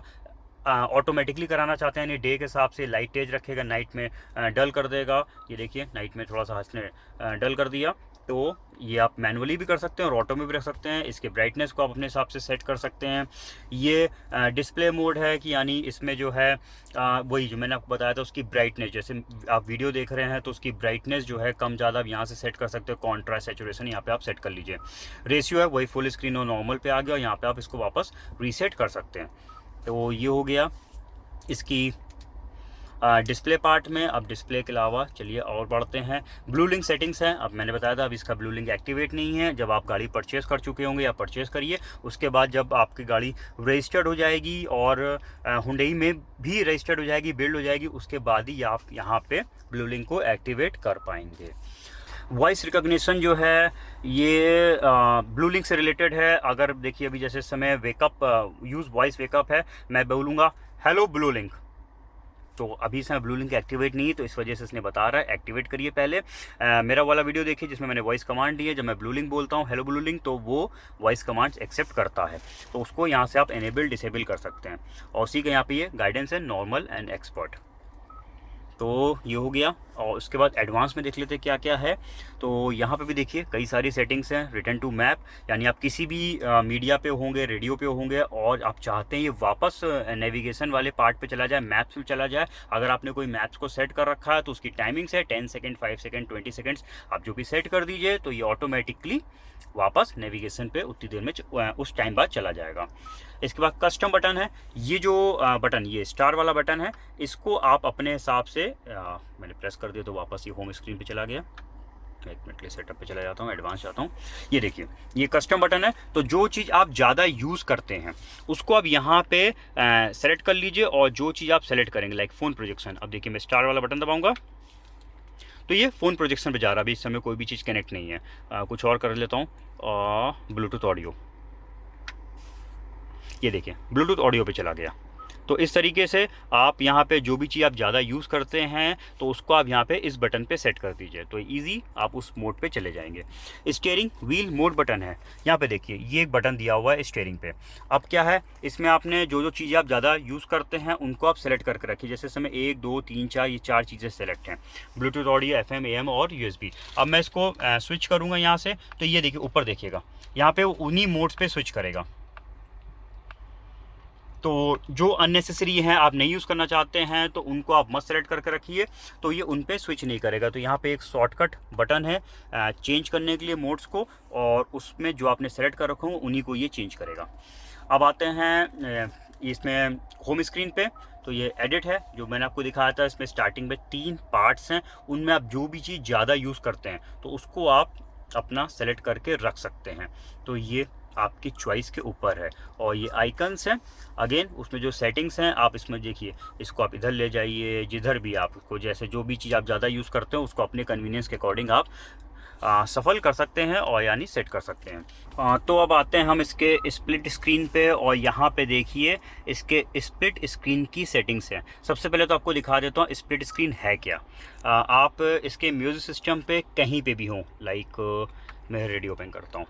[SPEAKER 1] ऑटोमेटिकली कराना चाहते हैं यानी डे के हिसाब से लाइट तेज रखेगा, नाइट में डल कर देगा। ये देखिए नाइट में थोड़ा सा हंसने डल कर दिया, तो ये आप मैनुअली भी कर सकते हैं और ऑटो में भी रख सकते हैं। इसके ब्राइटनेस को आप अपने हिसाब से सेट कर सकते हैं। ये डिस्प्ले मोड है कि यानी इसमें जो है वही जो मैंने आपको बताया था उसकी ब्राइटनेस, जैसे आप वीडियो देख रहे हैं तो उसकी ब्राइटनेस जो है कम ज़्यादा आप यहाँ से सेट कर सकते हो। कॉन्ट्रास्ट, सैचुरेशन यहाँ पे आप सेट कर लीजिए। रेशियो है वही फुल स्क्रीन और नॉर्मल पे आ गया और यहाँ पे आप इसको वापस रीसेट कर सकते हैं। तो ये हो गया इसकी डिस्प्ले पार्ट में। अब डिस्प्ले के अलावा चलिए और बढ़ते हैं। ब्लू लिंक सेटिंग्स हैं। अब मैंने बताया था अब इसका ब्लू लिंक एक्टिवेट नहीं है। जब आप गाड़ी परचेज़ कर चुके होंगे या परचेज़ करिए, उसके बाद जब आपकी गाड़ी रजिस्टर्ड हो जाएगी और हुंडई में भी रजिस्टर्ड हो जाएगी, बिल्ड हो जाएगी, उसके बाद ही आप यहाँ पे ब्लू लिंक को एक्टिवेट कर पाएंगे। वॉइस रिकॉग्निशन जो है ये ब्लू लिंक से रिलेटेड है। अगर देखिए अभी जैसे समय वेकअप यूज़ वॉइस वेकअप है, मैं बोलूँगा हेलो ब्लू लिंक, तो अभी इसमें ब्लू लिंक एक्टिवेट नहीं है, तो इस वजह से इसने बता रहा है एक्टिवेट करिए पहले। मेरा वाला वीडियो देखिए जिसमें मैंने वॉइस कमांड दी है। जब मैं ब्लू लिंक बोलता हूँ हेलो ब्लू लिंक, तो वो वॉइस कमांड्स एक्सेप्ट करता है, तो उसको यहाँ से आप एनेबल डिसेबल कर सकते हैं। और उसी का यहाँ पे ये गाइडेंस है नॉर्मल एंड एक्सपर्ट। तो ये हो गया और उसके बाद एडवांस में देख लेते हैं क्या क्या है। तो यहाँ पे भी देखिए कई सारी सेटिंग्स हैं। रिटर्न टू मैप, यानी आप किसी भी मीडिया पे होंगे, रेडियो पे होंगे और आप चाहते हैं ये वापस नेविगेशन वाले पार्ट पे चला जाए, मैप्स में चला जाए। अगर आपने कोई मैप्स को सेट कर रखा है तो उसकी टाइमिंग्स है 10 सेकेंड, 5 सेकेंड, 20 सेकेंड्स, आप जो भी सेट कर दीजिए तो ये ऑटोमेटिकली वापस नेविगेशन पे उतनी देर में उस टाइम बाद चला जाएगा। इसके बाद कस्टम बटन है। ये जो बटन, ये स्टार वाला बटन है, इसको आप अपने हिसाब से मैंने प्रेस कर दिया तो वापस ये होम स्क्रीन पे चला गया। एक मिनट के लिए सेटअप पे चला जाता हूँ, एडवांस जाता हूँ। ये देखिए ये कस्टम बटन है। तो जो चीज़ आप ज़्यादा यूज़ करते हैं उसको आप यहाँ पे सेलेक्ट कर लीजिए और जो चीज़ आप सेलेक्ट करेंगे लाइक फ़ोन प्रोजेक्शन। अब देखिए मैं स्टार वाला बटन दबाऊँगा तो ये फ़ोन प्रोजेक्शन पे जा रहा है। अभी इस समय कोई भी चीज़ कनेक्ट नहीं है। कुछ और कर लेता हूँ, ब्लूटूथ ऑडियो। ये देखिए ब्लूटूथ ऑडियो पे चला गया। तो इस तरीके से आप यहाँ पे जो भी चीज़ आप ज़्यादा यूज़ करते हैं तो उसको आप यहाँ पे इस बटन पे सेट कर दीजिए, तो इजी आप उस मोड पे चले जाएंगे। स्टीयरिंग व्हील मोड बटन है। यहाँ पे देखिए ये एक बटन दिया हुआ है स्टीयरिंग पे। अब क्या है इसमें आपने जो जो चीज़ें आप ज़्यादा यूज़ करते हैं उनको आप सेलेक्ट करके रखिए। जैसे समय 1, 2, 3, 4 ये 4 चीज़ें सेलेक्ट हैं, ब्लूटूथ ऑडियो, FM, AM और USB। अब मैं इसको स्विच करूँगा यहाँ से, तो ये देखिए ऊपर देखिएगा यहाँ पे उन्हीं मोड्स पे स्विच करेगा। तो जो अननेसेसरी हैं आप नहीं यूज़ करना चाहते हैं तो उनको आप मत सेलेक्ट करके रखिए, तो ये उन पे स्विच नहीं करेगा। तो यहाँ पे एक शॉर्टकट बटन है चेंज करने के लिए मोड्स को, और उसमें जो आपने सेलेक्ट कर रखा हो उन्हीं को ये चेंज करेगा। अब आते हैं इसमें होम स्क्रीन पे। तो ये एडिट है जो मैंने आपको दिखाया था। इसमें स्टार्टिंग में 3 पार्ट्स हैं, उनमें आप जो भी चीज़ ज़्यादा यूज़ करते हैं तो उसको आप अपना सेलेक्ट करके रख सकते हैं। तो ये आपकी चॉइस के ऊपर है। और ये आइकन्स हैं अगेन, उसमें जो सेटिंग्स हैं आप इसमें देखिए, इसको आप इधर ले जाइए, जिधर भी आपको जैसे जो भी चीज़ आप ज़्यादा यूज़ करते हो उसको अपने कन्वीनियंस के अकॉर्डिंग आप सफल कर सकते हैं और यानी सेट कर सकते हैं। तो अब आते हैं हम इसके स्प्लिट स्क्रीन पे, और यहाँ पे देखिए इसके स्प्लिट स्क्रीन की सेटिंग्स हैं। सबसे पहले तो आपको दिखा देता हूँ स्प्लिट स्क्रीन है क्या। आप इसके म्यूज़िक सिस्टम पे कहीं पे भी हों, लाइक मैं रेडियो ओपन करता हूँ,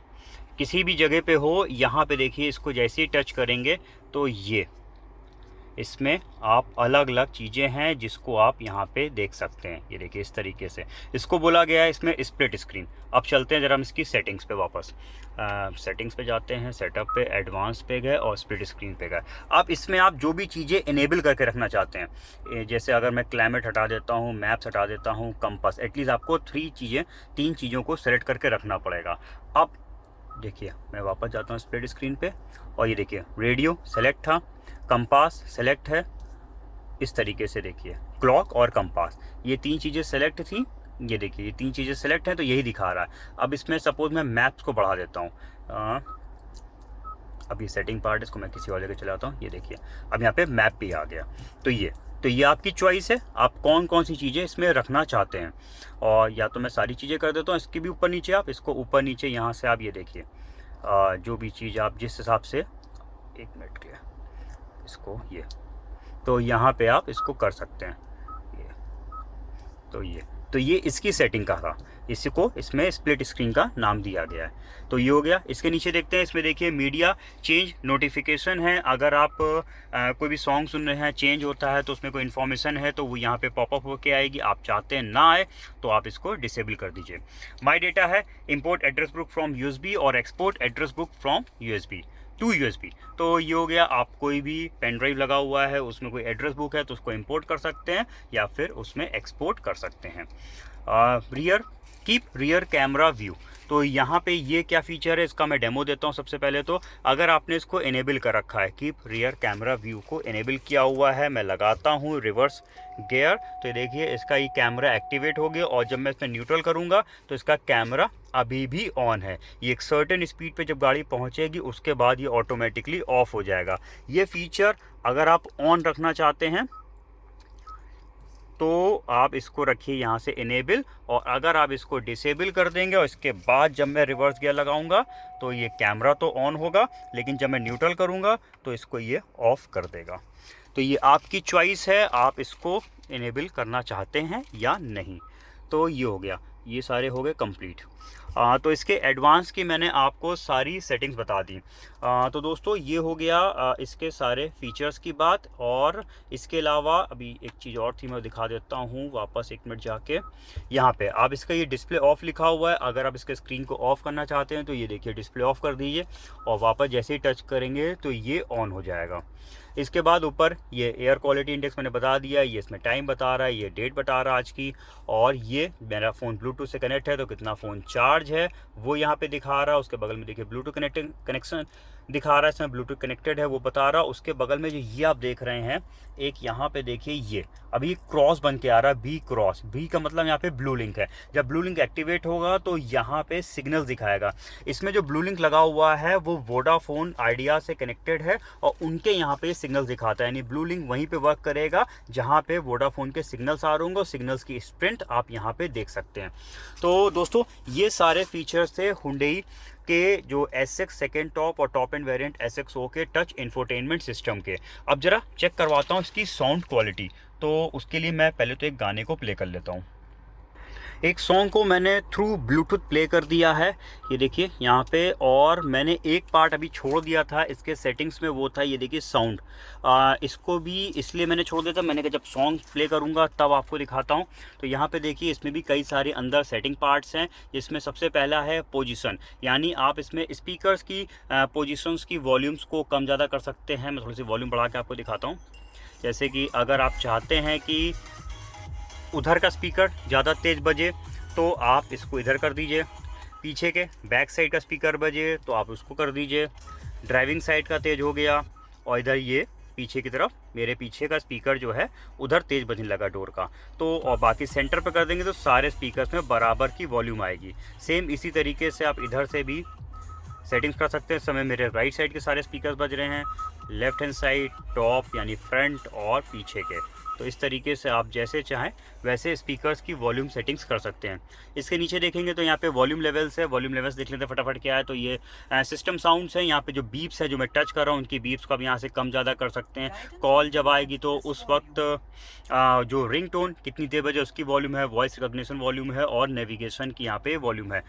[SPEAKER 1] किसी भी जगह पे हो, यहाँ पे देखिए इसको जैसे ही टच करेंगे तो ये इसमें आप अलग अलग चीज़ें हैं जिसको आप यहाँ पे देख सकते हैं। ये देखिए इस तरीके से इसको बोला गया है इसमें स्प्लिट स्क्रीन। अब चलते हैं ज़रा हम इसकी सेटिंग्स पे वापस। सेटिंग्स पे जाते हैं, सेटअप पे, एडवांस पे गए और स्प्लिट स्क्रीन पे गए। अब इसमें आप जो भी चीज़ें इनेबल करके रखना चाहते हैं, जैसे अगर मैं क्लाइमेट हटा देता हूँ, मैप्स हटा देता हूँ, कंपास, एटलीस्ट आपको 3 चीज़ों को सेलेक्ट करके रखना पड़ेगा। अब देखिए मैं वापस जाता हूँ स्प्लिट स्क्रीन पे, और ये देखिए रेडियो सेलेक्ट था, कंपास सेलेक्ट है, इस तरीके से देखिए क्लॉक और कंपास ये 3 चीज़ें सेलेक्ट थी। ये देखिए ये 3 चीज़ें सेलेक्ट हैं तो यही दिखा रहा है। अब इसमें सपोज मैं मैप्स को बढ़ा देता हूँ, अब ये सेटिंग पार्ट इसको मैं किसी और जगह चलाता हूँ। ये देखिए अब यहाँ पे मैप भी आ गया। तो ये आपकी चॉइस है, आप कौन कौन सी चीज़ें इसमें रखना चाहते हैं। और या तो मैं सारी चीज़ें कर देता हूँ, इसकी भी ऊपर नीचे, आप इसको ऊपर नीचे यहाँ से आप ये देखिए जो भी चीज़ आप जिस हिसाब से, 1 मिनट के इसको ये, तो यहाँ पे आप इसको कर सकते हैं। ये तो ये इसकी सेटिंग का था, इसको इसमें स्प्लिट स्क्रीन का नाम दिया गया है। तो ये हो गया। इसके नीचे देखते हैं, इसमें देखिए मीडिया चेंज नोटिफिकेशन है। अगर आप कोई भी सॉन्ग सुन रहे हैं, चेंज होता है तो उसमें कोई इन्फॉर्मेशन है तो वो यहाँ पे पॉपअप होके आएगी। आप चाहते हैं ना आए तो आप इसको डिसेबल कर दीजिए। माई डेटा है, import address book from USB और export address book from USB to USB. तो ये हो गया। आप कोई भी पेन ड्राइव लगा हुआ है, उसमें कोई एड्रेस बुक है तो उसको इंपोर्ट कर सकते हैं या फिर उसमें एक्सपोर्ट कर सकते हैं। Rear, keep rear camera view. तो यहाँ पे ये क्या फीचर है, इसका मैं डेमो देता हूँ। सबसे पहले तो अगर आपने इसको इनेबल कर रखा है, कीप रियर कैमरा व्यू को इनेबल किया हुआ है, मैं लगाता हूँ रिवर्स गियर, तो देखिए इसका ये कैमरा एक्टिवेट हो गया। और जब मैं इसमें न्यूट्रल करूँगा तो इसका कैमरा अभी भी ऑन है। ये एक सर्टेन स्पीड पे जब गाड़ी पहुँचेगी उसके बाद ये ऑटोमेटिकली ऑफ हो जाएगा। ये फीचर अगर आप ऑन रखना चाहते हैं तो आप इसको रखिए यहाँ से इनेबल, और अगर आप इसको डिसेबल कर देंगे और इसके बाद जब मैं रिवर्स गियर लगाऊंगा तो ये कैमरा तो ऑन होगा, लेकिन जब मैं न्यूट्रल करूंगा तो इसको ये ऑफ कर देगा। तो ये आपकी चॉइस है, आप इसको इनेबल करना चाहते हैं या नहीं। तो ये हो गया, ये सारे हो गए कंप्लीट। तो इसके एडवांस की मैंने आपको सारी सेटिंग्स बता दी। तो दोस्तों ये हो गया इसके सारे फीचर्स की बात। और इसके अलावा अभी एक चीज़ और थी, मैं दिखा देता हूँ वापस, एक मिनट जाके। यहाँ पे आप इसका ये डिस्प्ले ऑफ लिखा हुआ है, अगर आप इसके स्क्रीन को ऑफ करना चाहते हैं तो ये देखिए डिस्प्ले ऑफ कर दीजिए और वापस जैसे ही टच करेंगे तो ये ऑन हो जाएगा। इसके बाद ऊपर ये एयर क्वालिटी इंडेक्स मैंने बता दिया, ये इसमें टाइम बता रहा है, ये डेट बता रहा है आज की, और ये मेरा फ़ोन ब्लूटूथ से कनेक्ट है तो कितना फ़ोन चार्ज है वो यहाँ पे दिखा रहा है। उसके बगल में देखिए ब्लूटूथ कनेक्शन दिखा रहा है, इसमें ब्लूटूथ कनेक्टेड है वो बता रहा है। उसके बगल में जो ये आप देख रहे हैं एक यहाँ पे देखिए, ये अभी क्रॉस बन के आ रहा है, बी क्रॉस। बी का मतलब यहाँ पे ब्लू लिंक है। जब ब्लू लिंक एक्टिवेट होगा तो यहाँ पे सिग्नल दिखाएगा। इसमें जो ब्लू लिंक लगा हुआ है वो वोडाफोन आइडिया से कनेक्टेड है और उनके यहाँ पे सिग्नल दिखाता है, यानी ब्लू लिंक वहीं पे वर्क करेगा जहाँ पे वोडाफोन के सिग्नल्स आ रहे होंगे। सिग्नल्स की स्प्रिंट आप यहाँ पे देख सकते हैं। तो दोस्तों ये सारे फीचर्स थे हुंडई के जो SX सेकेंड टॉप और टॉप एंड वेरिएंट SXO के टच इंफोटेनमेंट सिस्टम के। अब जरा चेक करवाता हूँ इसकी साउंड क्वालिटी। तो उसके लिए मैं पहले तो एक गाने को प्ले कर लेता हूँ। एक सॉन्ग को मैंने थ्रू ब्लूटूथ प्ले कर दिया है, ये देखिए यहाँ पे। और मैंने एक पार्ट अभी छोड़ दिया था इसके सेटिंग्स में, वो था ये देखिए साउंड। इसको भी इसलिए मैंने छोड़ दिया था, मैंने कहा जब सॉन्ग प्ले करूँगा तब आपको दिखाता हूँ। तो यहाँ पे देखिए इसमें भी कई सारे अंदर सेटिंग पार्ट्स हैं। इसमें सबसे पहला है पोजीशन, यानी आप इसमें स्पीकर्स की पोजीशंस की वॉल्यूम्स को कम ज़्यादा कर सकते हैं। मैं थोड़ी सी वॉल्यूम बढ़ा के आपको दिखाता हूँ। जैसे कि अगर आप चाहते हैं कि उधर का स्पीकर ज़्यादा तेज़ बजे तो आप इसको इधर कर दीजिए, पीछे के बैक साइड का स्पीकर बजे तो आप उसको कर दीजिए, ड्राइविंग साइड का तेज़ हो गया, और इधर ये पीछे की तरफ मेरे पीछे का स्पीकर जो है उधर तेज़ बजने लगा डोर का। तो और बाकी सेंटर पर कर देंगे तो सारे स्पीकर्स में बराबर की वॉल्यूम आएगी। सेम इसी तरीके से आप इधर से भी सेटिंग्स कर सकते हैं। इस समय मेरे राइट साइड के सारे स्पीकर्स बज रहे हैं, लेफ्ट हैंड साइड, टॉप यानी फ्रंट और पीछे के। तो इस तरीके से आप जैसे चाहें वैसे स्पीकर्स की वॉल्यूम सेटिंग्स कर सकते हैं। इसके नीचे देखेंगे तो यहाँ पे वॉल्यूम लेवल्स है। वॉल्यूम लेवल्स देख लेते हैं फटाफट क्या है। तो ये सिस्टम साउंड्स है। यहाँ पे जो बीप्स है जो मैं टच कर रहा हूँ उनकी बीप्स को आप यहाँ से कम ज़्यादा कर सकते हैं। कॉल जब आएगी तो उस वक्त जो रिंग टोन कितनी देर बजे उसकी वॉल्यूम है, वॉइस रिकॉग्निशन वॉल्यूम है, और नेविगेशन की यहाँ पे वॉल्यूम है।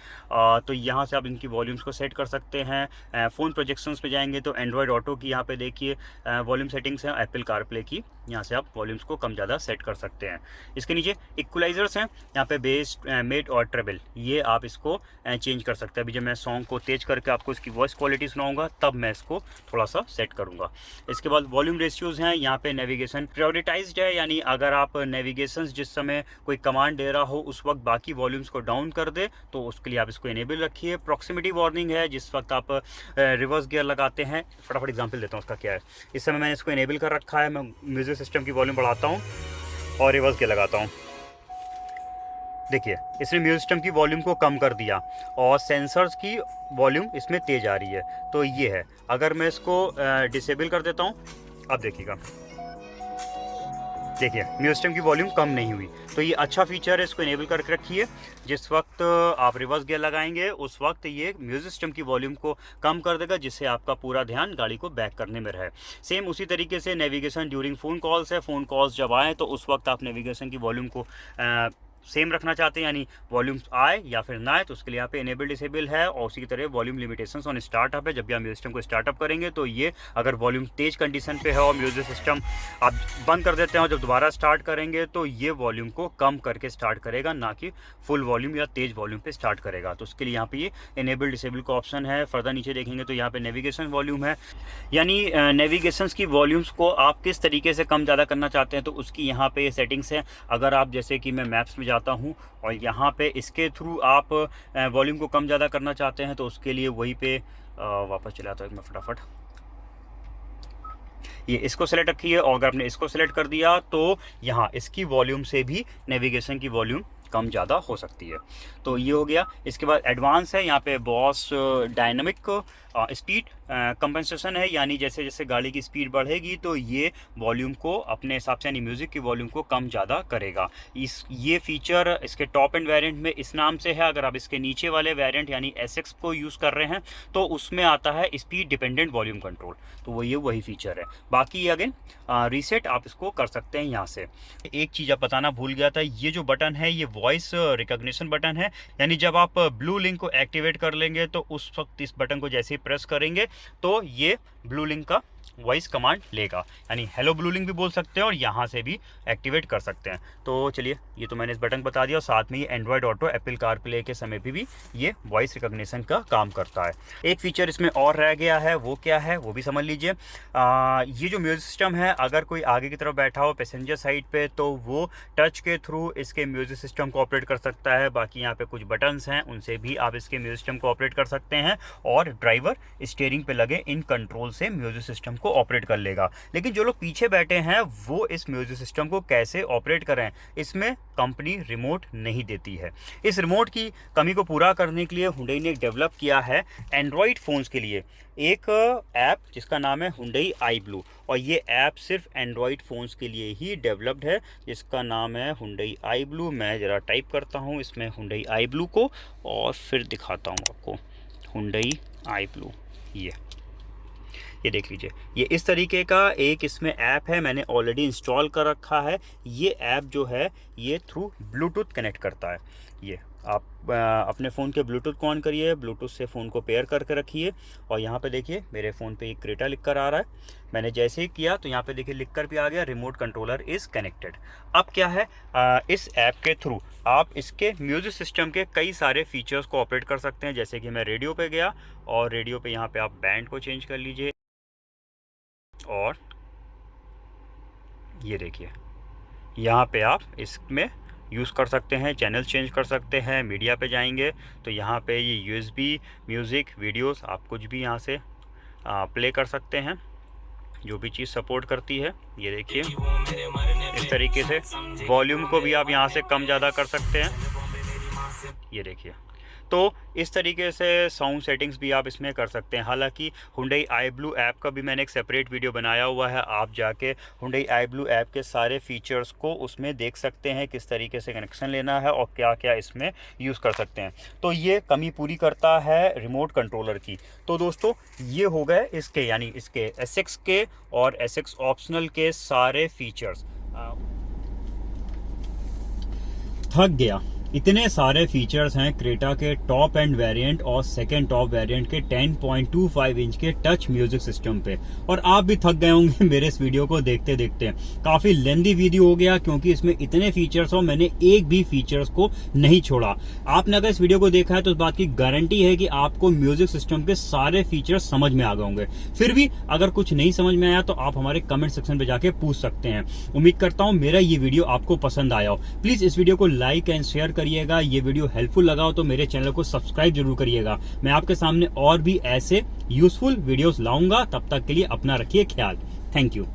[SPEAKER 1] तो यहाँ से आप इनकी वॉल्यूम्स को सेट कर सकते हैं। फ़ोन प्रोजेक्शंस पे जाएंगे तो एंड्रॉयड ऑटो की यहाँ पे देखिए वॉल्यूम सेटिंग्स हैं। एप्पल कारप्ले की यहाँ से आप वॉल्यूम्स को कम ज़्यादा सेट कर सकते हैं। इसके नीचे इक्वलाइजर्स हैं, यहाँ पे बेस, मिड और ट्रेबल, ये आप इसको चेंज कर सकते हैं। अभी जब मैं सॉन्ग को तेज करके आपको इसकी वॉइस क्वालिटी सुनाऊंगा तब मैं इसको थोड़ा सा सेट करूंगा। इसके बाद वॉल्यूम रेशियोज़ हैं। यहाँ पे नेविगेशन प्रायोरिटाइज्ड है, यानी अगर आप नेविगेशन जिस समय कोई कमांड दे रहा हो उस वक्त बाकी वॉल्यूम्स को डाउन कर दे तो उसके लिए आप इसको इनेबल रखिए। प्रॉक्सिमिटी वार्निंग है, जिस वक्त आप रिवर्स गियर लगाते हैं। फटाफट एग्जाम्पल देता हूँ उसका क्या है। इस समय मैंने इसको इनेबल कर रखा है। मैं म्यूजिक सिस्टम की वॉल्यूम बढ़ाता हूँ और रिवर्स गियर लगाता हूँ। देखिए इसने म्यूजिक सिस्टम की वॉल्यूम को कम कर दिया और सेंसर्स की वॉल्यूम इसमें तेज आ रही है। तो ये है। अगर मैं इसको डिसेबल कर देता हूँ, अब देखिएगा, देखिए म्यूजिक सिस्टम की वॉल्यूम कम नहीं हुई। तो ये अच्छा फीचर है, इसको इनेबल करके रखिए। जिस वक्त आप रिवर्स गियर लगाएंगे उस वक्त ये म्यूजिक सिस्टम की वॉल्यूम को कम कर देगा, जिससे आपका पूरा ध्यान गाड़ी को बैक करने में रहे। सेम उसी तरीके से नेविगेशन ड्यूरिंग फ़ोन कॉल्स है। फ़ोन कॉल्स जब आएँ तो उस वक्त आप नेविगेशन की वॉल्यूम को सेम रखना चाहते हैं, यानी वॉल्यूम आए या फिर ना आए, तो उसके लिए यहाँ पे इनेबल डिसेबल है। और उसी की तरह वॉल्यूम लिमिटेशंस ऑन स्टार्टअप है। जब भी आप म्यूजिक सिस्टम को स्टार्टअप करेंगे तो ये अगर वॉल्यूम तेज कंडीशन पे है और म्यूजिक सिस्टम आप बंद कर देते हैं और जब दोबारा स्टार्ट करेंगे तो ये वॉल्यूम को कम करके स्टार्ट करेगा, ना कि फुल वॉल्यूम या तेज वॉल्यूम पे स्टार्ट करेगा। तो उसके लिए यहाँ पे ये इनेबल डिसेबल का ऑप्शन है। फर्दर नीचे देखेंगे तो यहाँ पे नेविगेशन वॉल्यूम है, यानी नेविगेशंस की वॉल्यूम्स को आप किस तरीके से कम ज़्यादा करना चाहते हैं तो उसकी यहाँ पे सेटिंग्स है। अगर आप जैसे कि मैं मैप्स में जाता हूँ और यहाँ पे इसके थ्रू आप वॉल्यूम को कम ज़्यादा करना चाहते हैं तो उसके लिए वहीं पे वापस चला आता हूँ मैं फटाफट, ये इसको सेलेक्ट रखिए और अगर आपने इसको सेलेक्ट कर दिया तो यहाँ इसकी वॉल्यूम से भी नेविगेशन की वॉल्यूम कम ज़्यादा हो सकती है। तो ये हो गया। इसके बाद एडवांस है, यहाँ पे बॉस डायनामिक स्पीड कंपनसेशन है, यानी जैसे जैसे गाड़ी की स्पीड बढ़ेगी तो ये वॉल्यूम को अपने हिसाब से यानी म्यूज़िक की वॉल्यूम को कम ज़्यादा करेगा। ये फीचर इसके टॉप एंड वेरिएंट में इस नाम से है। अगर आप इसके नीचे वाले वेरिएंट यानी SX को यूज़ कर रहे हैं तो उसमें आता है स्पीड डिपेंडेंट वॉल्यूम कंट्रोल, तो वही फीचर है। बाकी ये अगेन रीसेट आप इसको कर सकते हैं यहाँ से। एक चीज़ आप बताना भूल गया था, ये जो बटन है ये वॉइस रिकॉग्निशन बटन है, यानी जब आप ब्लू लिंक को एक्टिवेट कर लेंगे तो उस वक्त इस बटन को जैसे ही प्रेस करेंगे तो ये ब्लू लिंक का वॉइस कमांड लेगा, यानी हेलो ब्लू लिंक भी बोल सकते हैं और यहाँ से भी एक्टिवेट कर सकते हैं। तो चलिए, ये तो मैंने इस बटन बता दिया और साथ में ये एंड्रॉयड ऑटो एप्पल कारप्ले के समय भी ये वॉइस रिकॉग्निशन का काम करता है। एक फीचर इसमें और रह गया है, वो क्या है वो भी समझ लीजिए। ये जो म्यूजिक सिस्टम है, अगर कोई आगे की तरफ बैठा हो पैसेंजर साइड पे तो वो टच के थ्रू इसके म्यूजिक सिस्टम को ऑपरेट कर सकता है। बाकी यहाँ पे कुछ बटन्स हैं, उनसे भी आप इसके म्यूजिक सिस्टम को ऑपरेट कर सकते हैं और ड्राइवर स्टीयरिंग पे लगे इन कंट्रोल से म्यूजिक सिस्टम को ऑपरेट कर लेगा। लेकिन जो लोग पीछे बैठे हैं वो इस म्यूजिक सिस्टम को कैसे ऑपरेट करें, इसमें कंपनी रिमोट नहीं देती है। इस रिमोट की कमी को पूरा करने के लिए हुंडई ने डेवलप किया है एंड्रॉयड फ़ोन्स के लिए एक ऐप जिसका नाम है हुंडई आई ब्लू, और ये ऐप सिर्फ एंड्रॉयड फ़ोन्स के लिए ही डेवलप्ड है, जिसका नाम है हुंडई आई ब्लू। मैं ज़रा टाइप करता हूँ इसमें हुंडई आई ब्लू को और फिर दिखाता हूँ आपको हुंडई आई ब्लू। ये देख लीजिए, ये इस तरीके का एक इसमें ऐप है, मैंने ऑलरेडी इंस्टॉल कर रखा है। ये ऐप जो है ये थ्रू ब्लूटूथ कनेक्ट करता है। ये आप अपने फ़ोन के ब्लूटूथ को ऑन करिए, ब्लूटूथ से फ़ोन को पेयर करके रखिए और यहाँ पे देखिए मेरे फ़ोन पे एक क्रेटा लिख कर आ रहा है। मैंने जैसे ही किया तो यहाँ पे देखिए लिख कर भी आ गया रिमोट कंट्रोलर इज़ कनेक्टेड। अब क्या है, इस ऐप के थ्रू आप इसके म्यूज़िक सिस्टम के कई सारे फीचर्स को ऑपरेट कर सकते हैं। जैसे कि मैं रेडियो पे गया और रेडियो पे यहाँ पे आप बैंड को चेंज कर लीजिए और ये देखिए यहाँ पे आप इसमें यूज़ कर सकते हैं, चैनल चेंज कर सकते हैं। मीडिया पे जाएंगे तो यहाँ पे ये USB म्यूज़िक वीडियोस आप कुछ भी यहाँ से प्ले कर सकते हैं, जो भी चीज़ सपोर्ट करती है। ये देखिए इस तरीके से वॉल्यूम को भी आप यहाँ से कम ज़्यादा कर सकते हैं। ये देखिए, तो इस तरीके से साउंड सेटिंग्स भी आप इसमें कर सकते हैं। हालांकि हुंडई आई ब्लू ऐप का भी मैंने एक सेपरेट वीडियो बनाया हुआ है, आप जाके हुंडई आई ब्लू ऐप के सारे फीचर्स को उसमें देख सकते हैं, किस तरीके से कनेक्शन लेना है और क्या क्या इसमें यूज़ कर सकते हैं। तो ये कमी पूरी करता है रिमोट कंट्रोलर की। तो दोस्तों ये हो गए इसके यानी इसके SX के और SX ऑप्शनल के सारे फीचर्स। थक गया, इतने सारे फीचर्स हैं क्रेटा के टॉप एंड वेरिएंट और सेकंड टॉप वेरिएंट के 10.25 इंच के टच म्यूजिक सिस्टम पे, और आप भी थक गए होंगे मेरे इस वीडियो को देखते देखते। काफी लेंदी वीडियो हो गया क्योंकि इसमें इतने फीचर्स हो, मैंने एक भी फीचर्स को नहीं छोड़ा। आपने अगर इस वीडियो को देखा है तो इस बात की गारंटी है कि आपको म्यूजिक सिस्टम के सारे फीचर्स समझ में आ गए होंगे। फिर भी अगर कुछ नहीं समझ में आया तो आप हमारे कमेंट सेक्शन पे जाके पूछ सकते हैं। उम्मीद करता हूँ मेरा ये वीडियो आपको पसंद आया हो। प्लीज इस वीडियो को लाइक एंड शेयर करिएगा। ये वीडियो हेल्पफुल लगा हो तो मेरे चैनल को सब्सक्राइब जरूर करिएगा। मैं आपके सामने और भी ऐसे यूजफुल वीडियोस लाऊंगा। तब तक के लिए अपना रखिए ख्याल। Thank you.